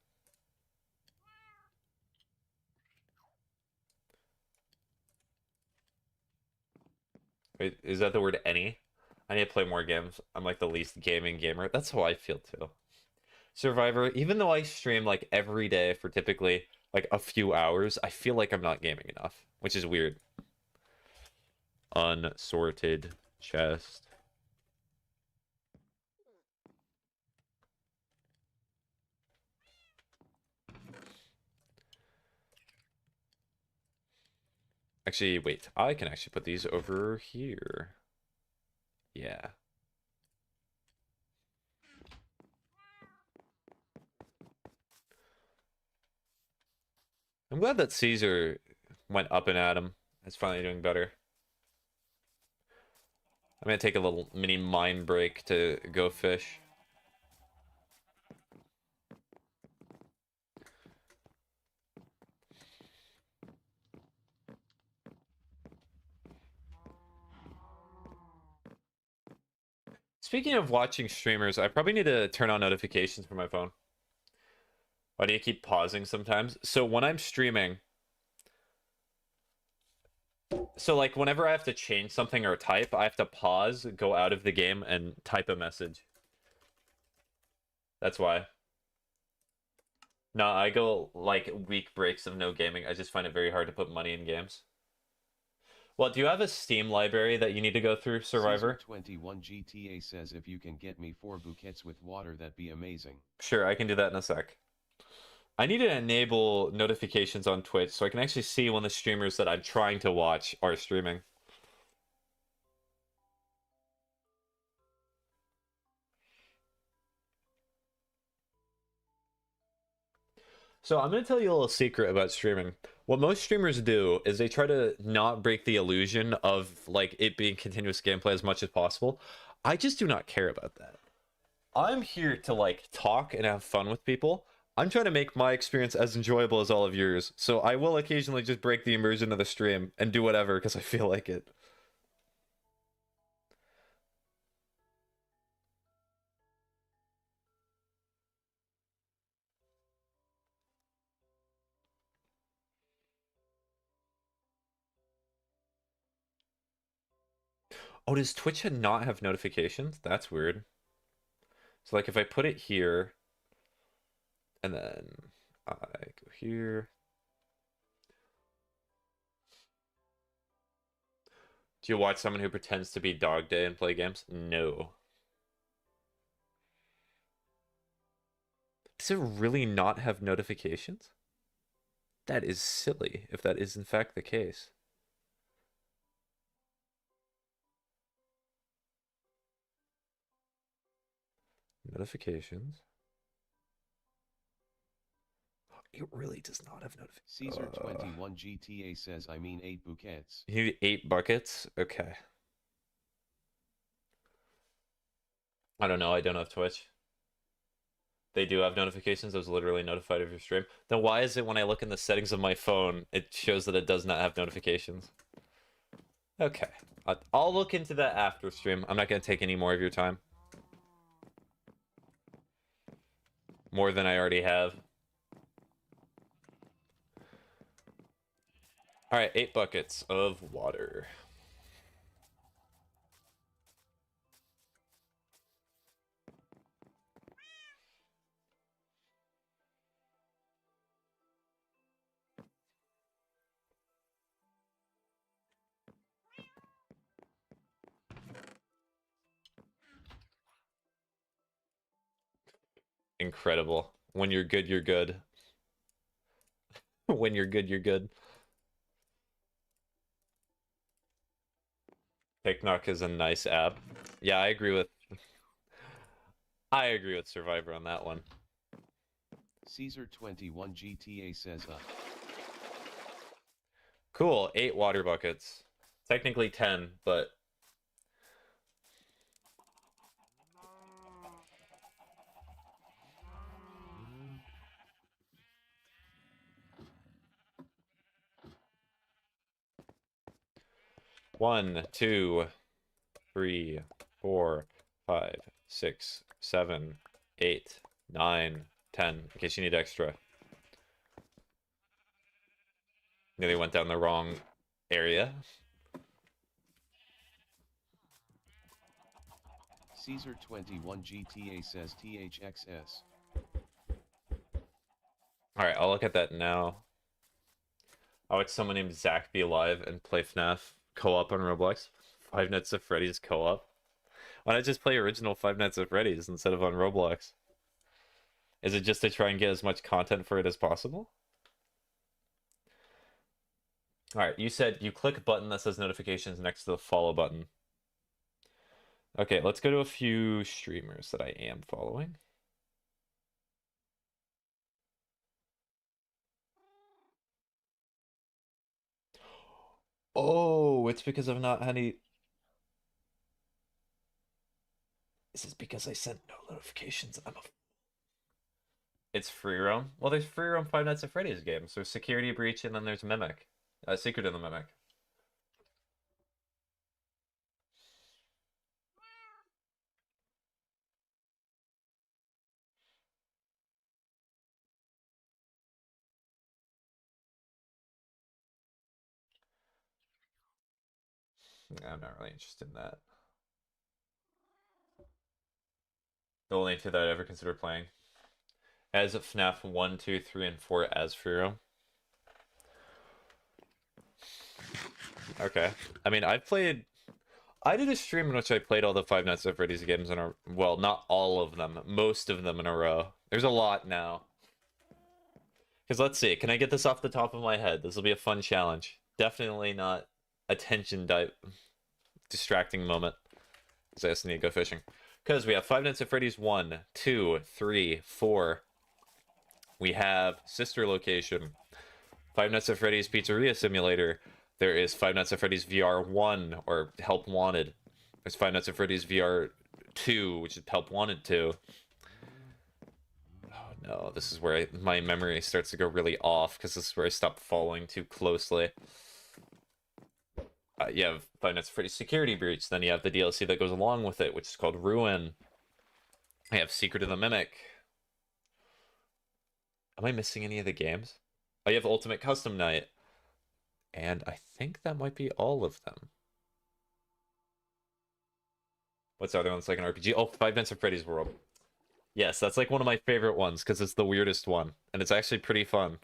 Wait, is that the word any? I need to play more games. I'm like the least gaming gamer. That's how I feel too. Survivor, even though I stream like every day for typically like a few hours, I feel like I'm not gaming enough, which is weird. Unsorted chest. Actually, wait. I can actually put these over here. Yeah. I'm glad that Caesar went up and at him. It's finally doing better. I'm gonna take a little mini mine break to go fish. Speaking of watching streamers, I probably need to turn on notifications for my phone. Why do you keep pausing sometimes? So when I'm streaming, So like whenever I have to change something or type, I have to pause, go out of the game, and type a message. That's why. No, I go like week breaks of no gaming. I just find it very hard to put money in games. Well, do you have a Steam library that you need to go through, Survivor? Caesar21 GTA says if you can get me 4 bouquets with water, that'd be amazing. Sure, I can do that in a sec. I need to enable notifications on Twitch so I can actually see when the streamers that I'm trying to watch are streaming. So I'm going to tell you a little secret about streaming. What most streamers do is they try to not break the illusion of like it being continuous gameplay as much as possible. I just do not care about that. I'm here to like talk and have fun with people. I'm trying to make my experience as enjoyable as all of yours. So I will occasionally just break the immersion of the stream and do whatever because I feel like it. Oh, does Twitch not have notifications? That's weird. So like if I put it here and then I go here. Do you watch someone who pretends to be Dog Day and play games? No. Does it really not have notifications? That is silly, if that is in fact the case. Notifications. It really does not have notifications. Caesar21 GTA says I mean 8 bouquets. You need 8 buckets? Okay. I don't know. I don't have Twitch. They do have notifications. I was literally notified of your stream. Then why is it when I look in the settings of my phone, it shows that it does not have notifications? Okay. I'll look into that after stream. I'm not going to take any more of your time. More than I already have. Alright, 8 buckets of water. Incredible. When you're good, you're good. When you're good, you're good. TikTok is a nice app. Yeah, I agree with Survivor on that one. Caesar21 GTA says Cool, 8 water buckets. Technically 10, but 1, 2, 3, 4, 5, 6, 7, 8, 9, 10. In case you need extra. Nearly went down the wrong area. Caesar21 GTA says THXS. Alright, I'll look at that now. I'll watch someone named Zach be alive and play FNAF co-op on Roblox. Five Nights at Freddy's co-op. Why not just play original Five Nights at Freddy's instead of on Roblox? Is it just to try and get as much content for it as possible? Alright, you said you click a button that says notifications next to the follow button. Okay, let's go to a few streamers that I am following. Oh, it's because I've not had any... This is because I sent no notifications. It's free roam. Well, there's free roam Five Nights at Freddy's games. There's Security Breach and then there's Mimic. Secret of the Mimic. I'm not really interested in that. The only two that I ever considered playing. As FNAF 1, 2, 3, and 4 as Furo. Okay. I mean, I did a stream in which I played all the Five Nights at Freddy's games in a... Well, not all of them. Most of them in a row. There's a lot now. Because let's see. Can I get this off the top of my head? This will be a fun challenge. Definitely not attention distracting moment. Because I just need to go fishing. Because we have Five Nights at Freddy's 1, 2, 3, 4. We have Sister Location. Five Nights at Freddy's Pizzeria Simulator. There is Five Nights at Freddy's VR 1, or Help Wanted. There's Five Nights at Freddy's VR 2, which is Help Wanted 2. Oh no, this is where my memory starts to go really off, because this is where I stop following too closely. You have Five Nights at Freddy's Security Breach, then you have the DLC that goes along with it, which is called Ruin. I have Secret of the Mimic. Am I missing any of the games? Oh, you have Ultimate Custom Night. And I think that might be all of them. What's the other one that's like an RPG? Oh, Five Nights at Freddy's World. Yes, that's like one of my favorite ones, because it's the weirdest one. And it's actually pretty fun.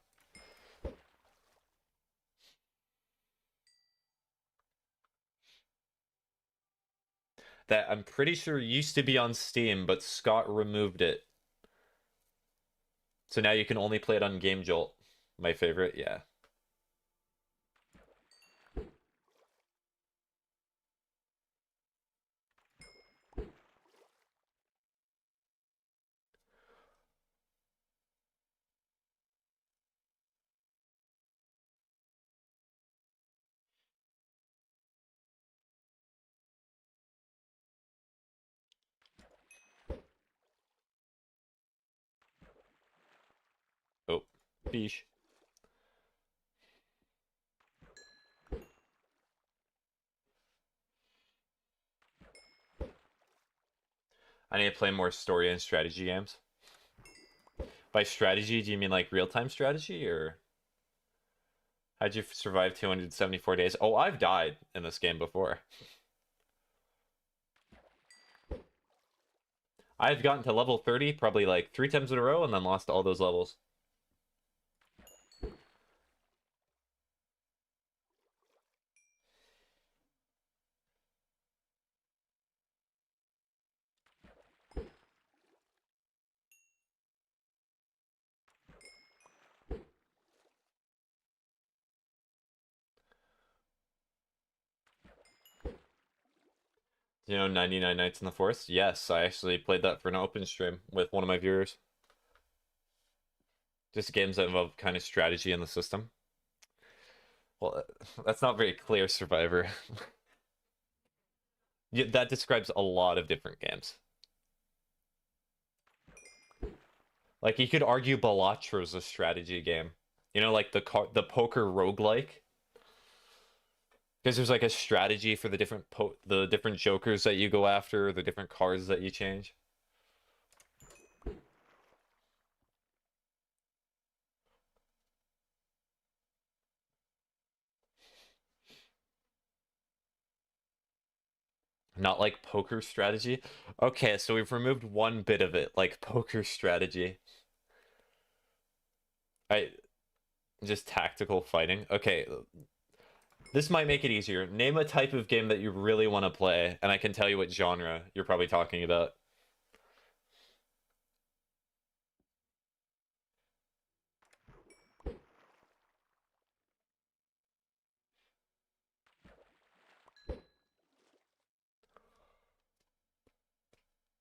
That I'm pretty sure used to be on Steam, but Scott removed it. So now you can only play it on Game Jolt. My favorite, yeah. Oh, fish. I need to play more story and strategy games. By strategy, do you mean like real-time strategy, or how'd you survive 274 days? Oh, I've died in this game before. I've gotten to level 30 probably like 3 times in a row and then lost all those levels. You know 99 Nights in the Forest? Yes, I actually played that for an open stream with one of my viewers. Just games that involve kind of strategy in the system. Well, that's not very clear, Survivor. Yeah, that describes a lot of different games. Like, you could argue Balatro is a strategy game. You know, like the poker roguelike? Because there's like a strategy for the different jokers that you go after, the different cards that you change. Not like poker strategy. Okay, so we've removed one bit of it, like poker strategy. I just tactical fighting. Okay, this might make it easier. Name a type of game that you really want to play, and I can tell you what genre you're probably talking about.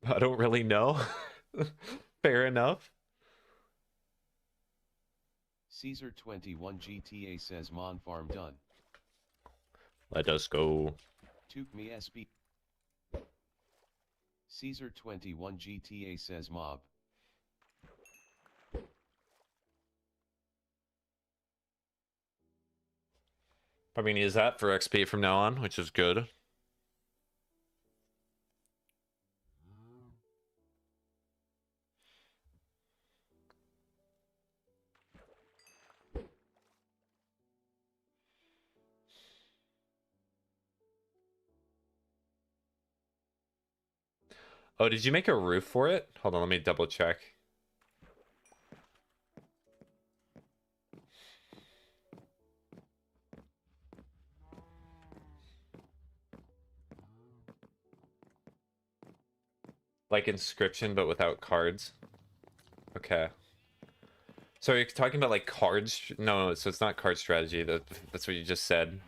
I don't really know. Fair enough. Caesar 21 GTA says Mon Farm done. Let us go. Took me SB. Caesar 21 GTA says mob. I mean, use that for XP from now on, which is good. Oh, did you make a roof for it? Hold on, let me double check. Like Inscription, but without cards. Okay. So you're talking about like cards? No, so it's not card strategy. That's what you just said.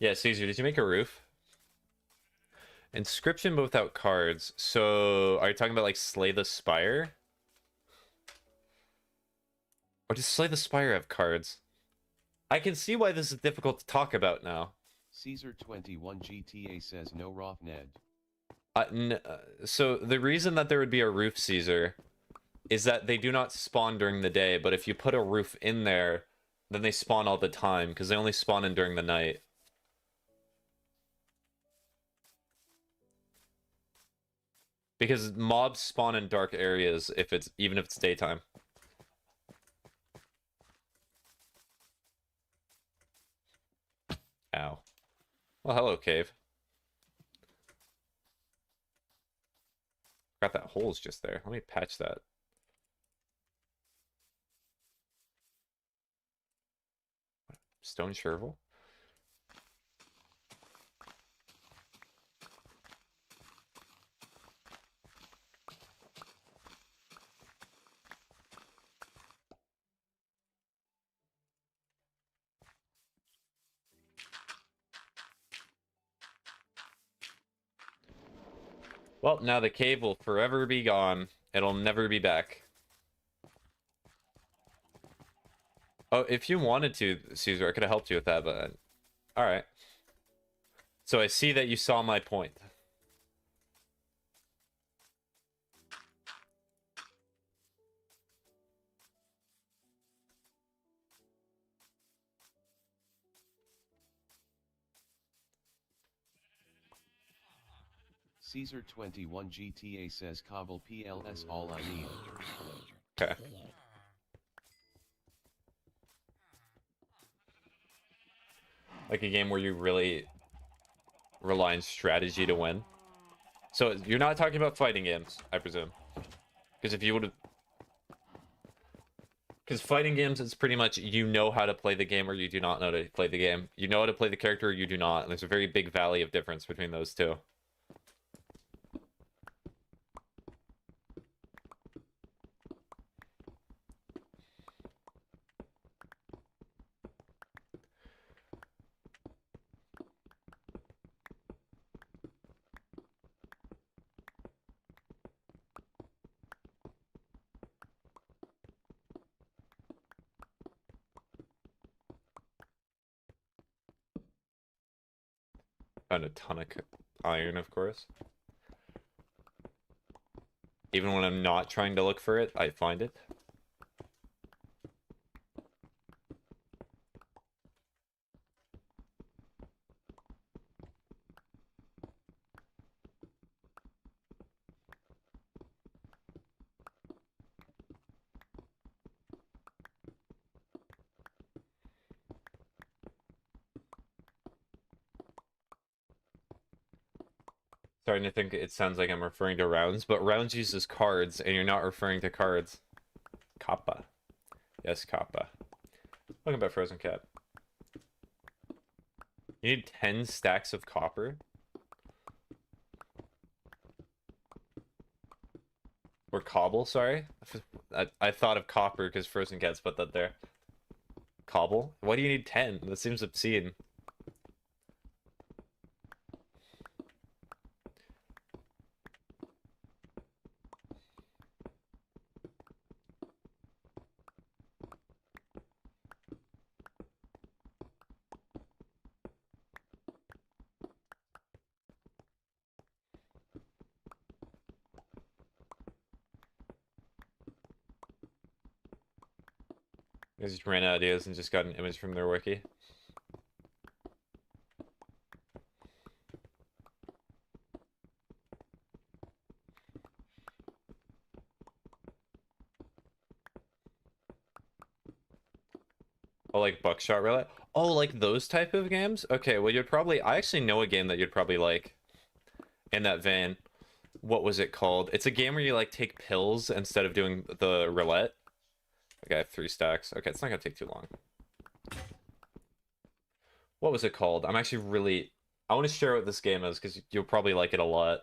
Yeah, Caesar, did you make a roof? Inscription, but without cards. So are you talking about like Slay the Spire? Or does Slay the Spire have cards? I can see why this is difficult to talk about now. Caesar21 GTA says no Roth Ned. So the reason that there would be a roof, Caesar, is that they do not spawn during the day, but if you put a roof in there, then they spawn all the time, because they only spawn in during the night. Because mobs spawn in dark areas even if it's daytime. Ow. Well, hello, cave. Got that hole's just there. Let me patch that. Stone shovel? Well, now the cave will forever be gone. It'll never be back. Oh, if you wanted to, Caesar, I could have helped you with that, but... Alright. So I see that you saw my point. Caesar21 GTA says Cobble PLS all I need. Okay. Like a game where you really rely on strategy to win. So you're not talking about fighting games, I presume. Because if you would have... Because fighting games is pretty much you know how to play the game or you do not know how to play the game. You know how to play the character or you do not. And there's a very big valley of difference between those two. Found a ton of iron, of course. Even when I'm not trying to look for it, I find it. Starting to think it sounds like I'm referring to rounds, but rounds uses cards, and you're not referring to cards. Kappa. Yes, Kappa. Welcome back, Frozen Cat. You need 10 stacks of copper? Or cobble, sorry? I thought of copper because Frozen Cat's put that there. Cobble? Why do you need 10? That seems obscene. They just ran out of ideas and just got an image from their wiki. Oh, like buckshot roulette? Oh, like those type of games? Okay, well you'd probably I actually know a game that you'd probably like in that vein. What was it called? It's a game where you like take pills instead of doing the roulette. Okay, I have 3 stacks. Okay, it's not gonna take too long. What was it called? I'm actually really I want to share what this game is because you'll probably like it a lot.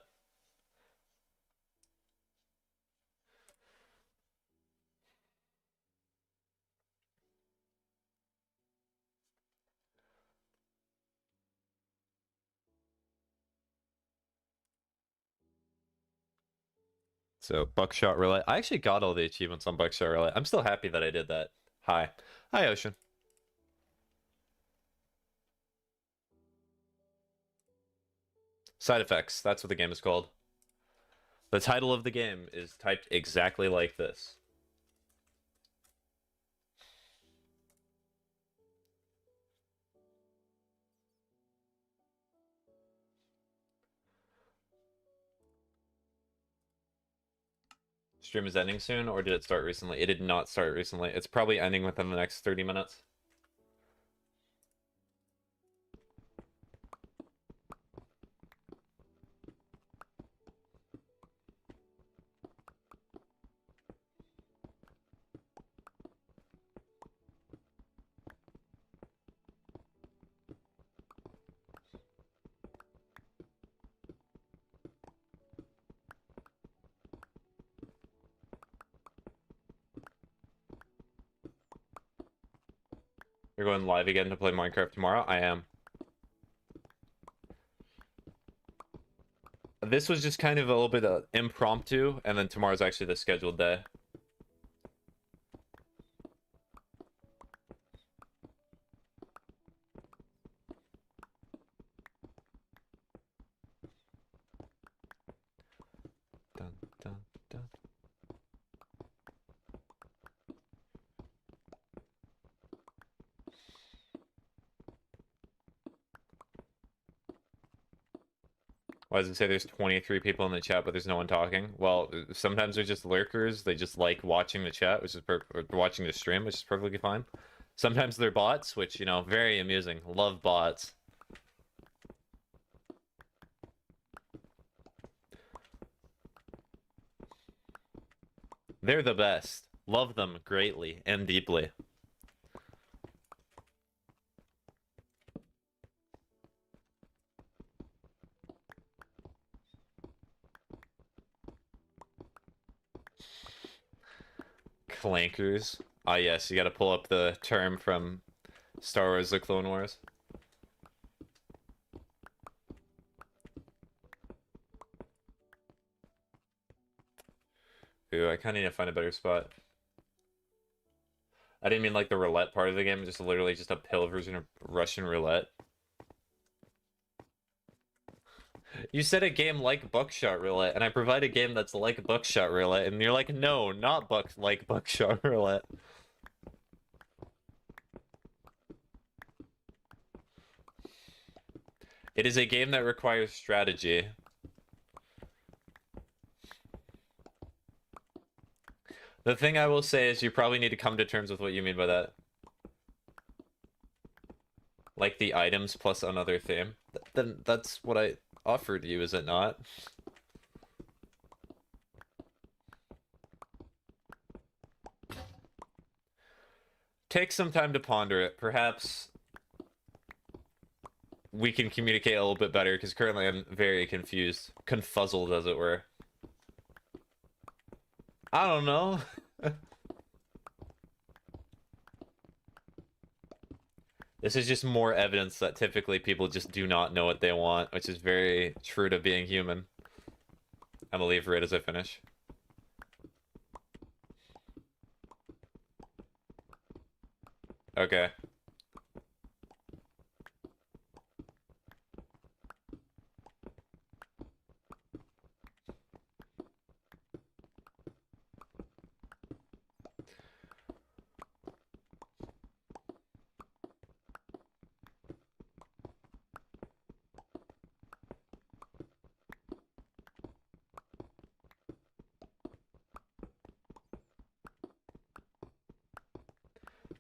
So buckshot roulette. I actually got all the achievements on buckshot roulette. I'm still happy that I did that. Hi. Hi, Ocean. Side effects. That's what the game is called. The title of the game is typed exactly like this. Stream is ending soon, or did it start recently? It did not start recently. It's probably ending within the next 30 minutes. You're going live again to play Minecraft tomorrow? I am. This was just kind of a little bit impromptu, and then tomorrow's actually the scheduled day. Dun, dun, dun. Why does it say there's 23 people in the chat, but there's no one talking? Well, sometimes they're just lurkers. They just like watching the chat, which is or watching the stream, which is perfectly fine. Sometimes they're bots, which, you know, very amusing. Love bots. They're the best. Love them greatly and deeply. Clankers. Ah, yes, you gotta pull up the term from Star Wars The Clone Wars. Ooh, I kinda need to find a better spot. I didn't mean like the roulette part of the game, just literally just a pill version of Russian roulette. You said a game like Buckshot Roulette, and I provide a game that's like Buckshot Roulette, and you're like, no, not like Buckshot Roulette. It is a game that requires strategy. The thing I will say is you probably need to come to terms with what you mean by that. Like the items plus another theme. Then that's what I offered you, is it not? Take some time to ponder it. Perhaps we can communicate a little bit better, because currently I'm very confused. Confuzzled, as it were. I don't know. This is just more evidence that typically people just do not know what they want, which is very true to being human. I'm gonna leave right as I finish. Okay.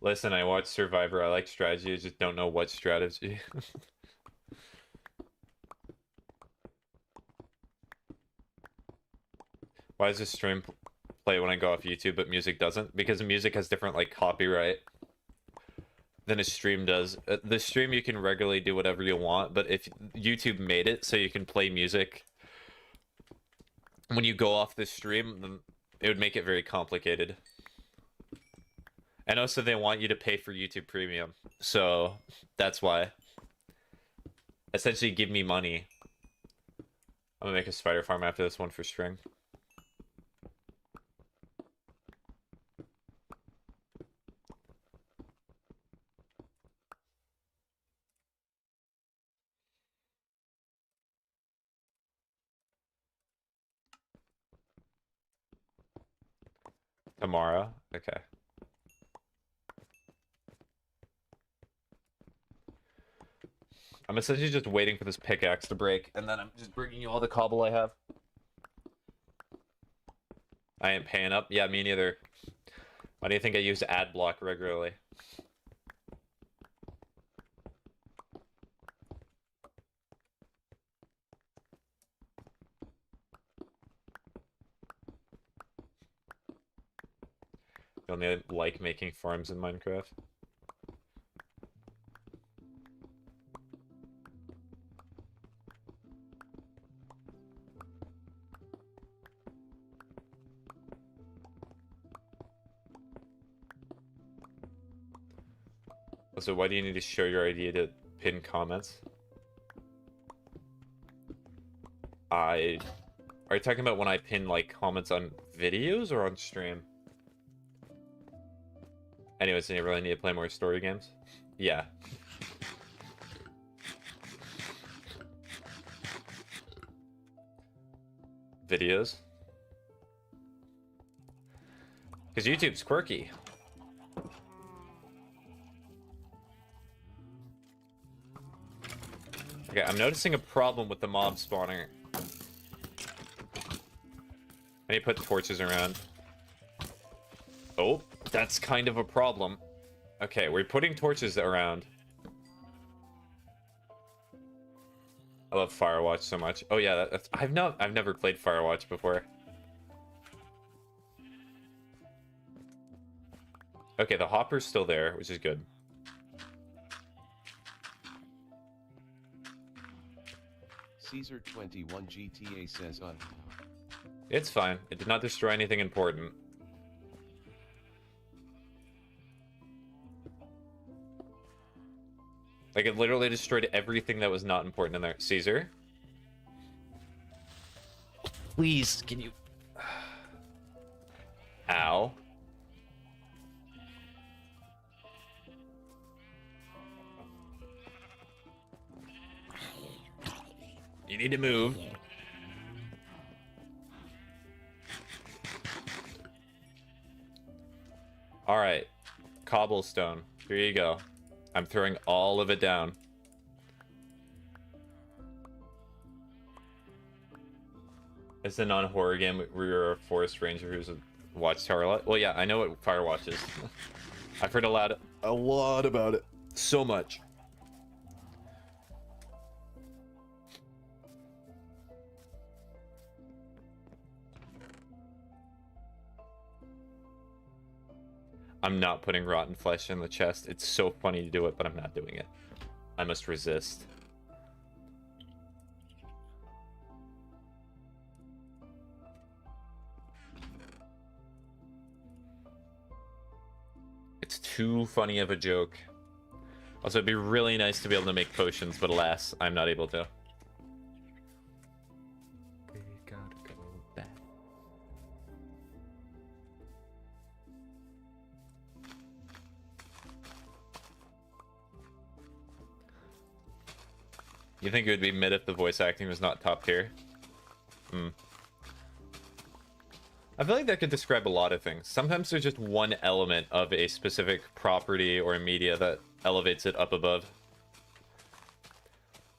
Listen, I watch Survivor. I like strategy. I just don't know what strategy. Why does this stream play when I go off YouTube, but music doesn't? Because music has different, like, copyright than a stream does. The stream, you can regularly do whatever you want, but if YouTube made it so you can play music when you go off the stream, then it would make it very complicated. And also, they want you to pay for YouTube Premium, so that's why. Essentially, give me money. I'm gonna make a spider farm after this one for string. Tomorrow? Okay. I'm essentially just waiting for this pickaxe to break, and then I'm just bringing you all the cobble I have. I ain't paying up. Yeah, me neither. Why do you think I use ad block regularly? You only like making farms in Minecraft? So why do you need to show your idea to pin comments? Are you talking about when I pin, like, comments on videos or on stream? Anyways, do you really need to play more story games? Yeah. Videos? Because YouTube's quirky. Okay, I'm noticing a problem with the mob spawner. I need to put torches around. Oh, that's kind of a problem. Okay, we're putting torches around. I love Firewatch so much. Oh yeah, I've never played Firewatch before. Okay, the hopper's still there, which is good. Caesar21 GTA says It's fine. It did not destroy anything important. Like, it literally destroyed everything that was not important in there. Caesar? Please, can you... Ow. You need to move. Alright. Cobblestone. Here you go. I'm throwing all of it down. It's a non-horror game where you're a forest ranger who's a watchtower a lot. Well, yeah, I know what Firewatch is. I've heard a lot about it. So much. I'm not putting rotten flesh in the chest. It's so funny to do it, but I'm not doing it. I must resist. It's too funny of a joke. Also, it'd be really nice to be able to make potions, but alas, I'm not able to. We gotta go back. You think it would be mid if the voice acting was not top tier? I feel like that could describe a lot of things. Sometimes there's just one element of a specific property or media that elevates it up above.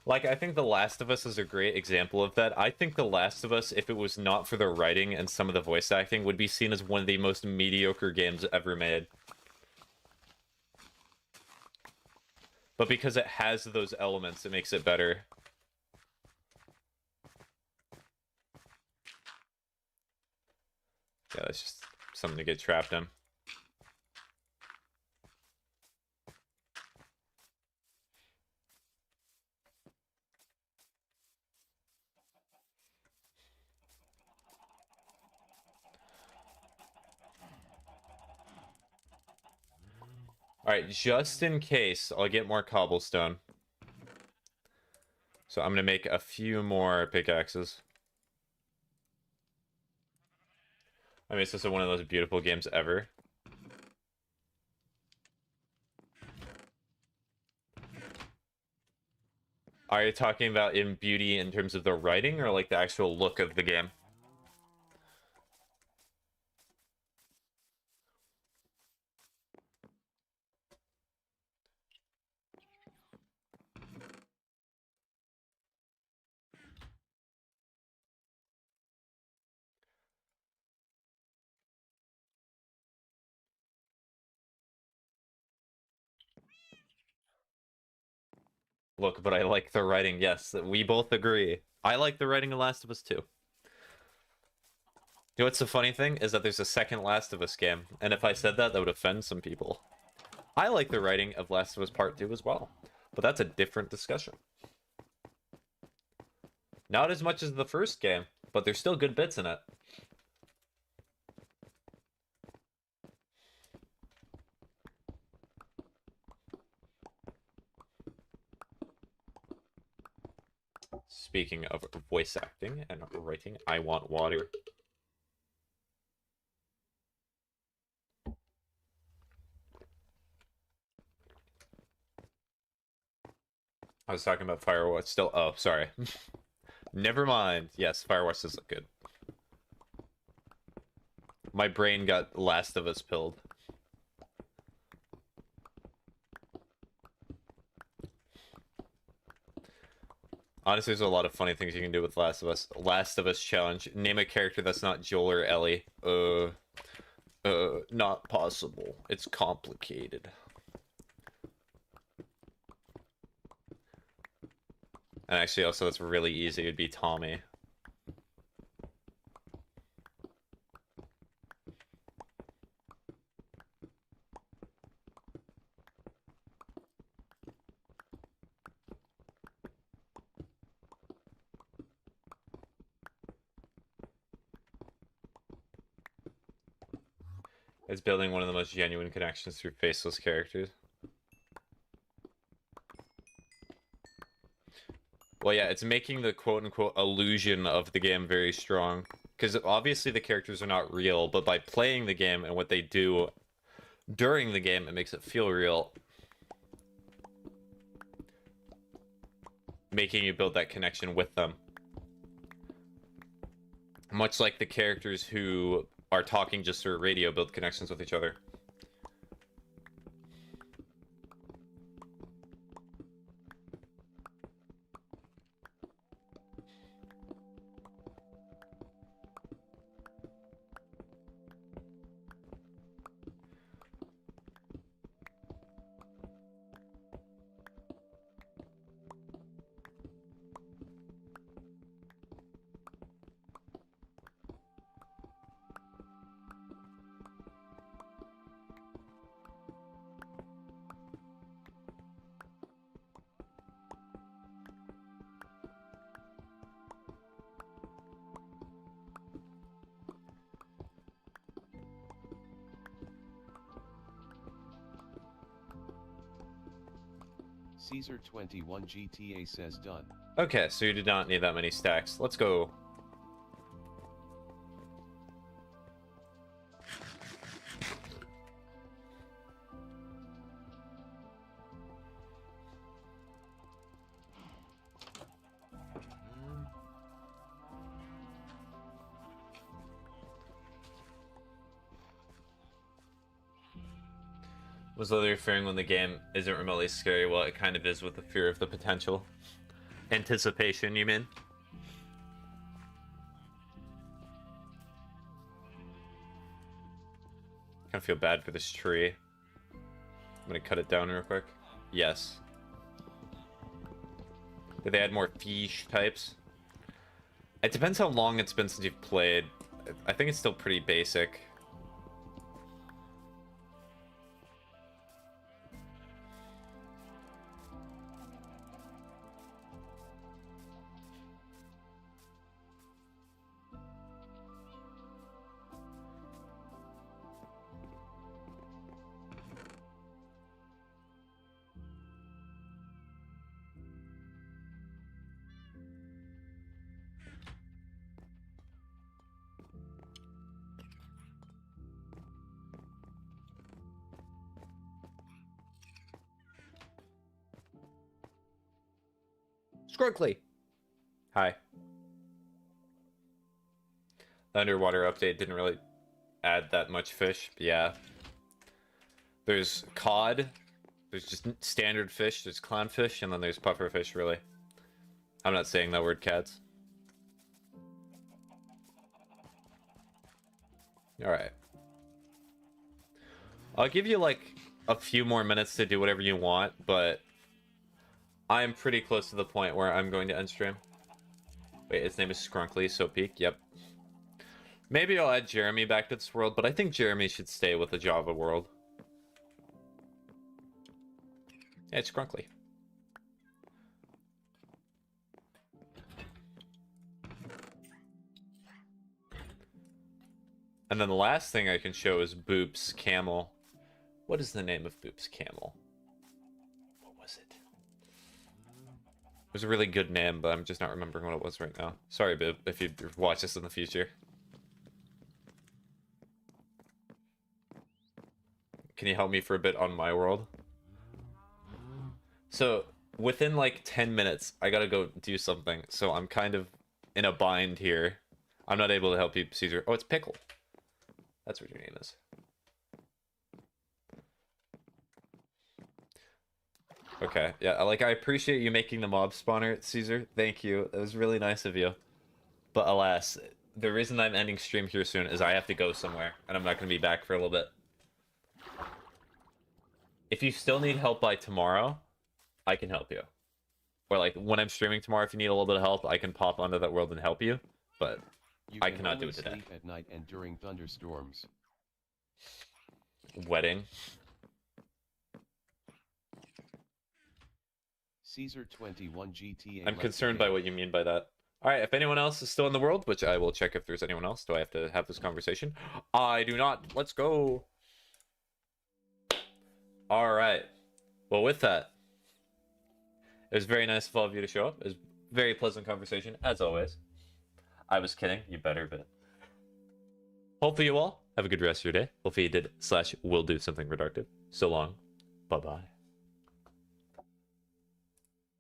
Like, I think The Last of Us is a great example of that. I think The Last of Us, if it was not for the writing and some of the voice acting, would be seen as one of the most mediocre games ever made. But because it has those elements, it makes it better. Yeah, that's just something to get trapped in. Alright, just in case, I'll get more cobblestone. So I'm gonna make a few more pickaxes. I mean, it's just one of those beautiful games ever. Are you talking about in beauty in terms of the writing or like the actual look of the game? Look, but I like the writing. Yes, we both agree. I like the writing of Last of Us 2. You know what's the funny thing? Is that there's a second Last of Us game. And if I said that, that would offend some people. I like the writing of Last of Us Part 2 as well. But that's a different discussion. Not as much as the first game, but there's still good bits in it. Speaking of voice acting and writing, I want water. I was talking about Firewatch still. Oh, sorry. Never mind. Yes, Firewatch does look good. My brain got Last of Us pilled. Honestly, there's a lot of funny things you can do with Last of Us. Last of Us challenge. Name a character that's not Joel or Ellie. Not possible. It's complicated. And actually, also, it's really easy. It'd be Tommy. It's building one of the most genuine connections through faceless characters. Well, yeah, it's making the quote-unquote illusion of the game very strong. Because obviously the characters are not real, but by playing the game and what they do during the game, it makes it feel real. Making you build that connection with them. Much like the characters who are talking just through radio build connections with each other. Caesar21 GTA says done. Okay, so you did not need that many stacks. Let's go. Was literally fearing when the game isn't remotely scary. Well, it kind of is with the fear of the potential. Anticipation, you mean? Kind of feel bad for this tree. I'm gonna cut it down real quick. Yes. Did they add more fish types? It depends how long it's been since you've played. I think it's still pretty basic. Scrunkly. Hi. The underwater update didn't really add that much fish. Yeah. There's cod. There's just standard fish. There's clownfish, and then there's pufferfish, really. I'm not saying that word, cats. Alright. I'll give you, like, a few more minutes to do whatever you want, but I'm pretty close to the point where I'm going to end stream. Wait, his name is Scrunkly, so peak. Yep. Maybe I'll add Jeremy back to this world, but I think Jeremy should stay with the Java world. Yeah, it's Scrunkly. And then the last thing I can show is Boop's camel. What is the name of Boop's camel? What was it? It was a really good name, but I'm just not remembering what it was right now. Sorry, Boop, if you watch this in the future. Can you help me for a bit on my world? So, within like 10 minutes, I gotta go do something. So I'm kind of in a bind here. I'm not able to help you, Caesar. Oh, it's Pickle. That's what your name is. Okay, yeah, like, I appreciate you making the mob spawner, Caesar. Thank you. It was really nice of you. But alas, the reason I'm ending stream here soon is I have to go somewhere, and I'm not going to be back for a little bit. If you still need help by tomorrow, I can help you. Or, like, when I'm streaming tomorrow, if you need a little bit of help, I can pop onto that world and help you. But I cannot do it today. Sleep at night and during thunderstorms. Wedding. Caesar 21 GTA. I'm concerned by what you mean by that. Alright, if anyone else is still in the world, which I will check if there's anyone else, do I have to have this conversation? I do not. Let's go. Alright. Well, with that, it was very nice of all of you to show up. It was a very pleasant conversation, as always. I was kidding. You better, but... Hopefully you all have a good rest of your day. Hopefully you did / will do something productive. So long. Bye-bye.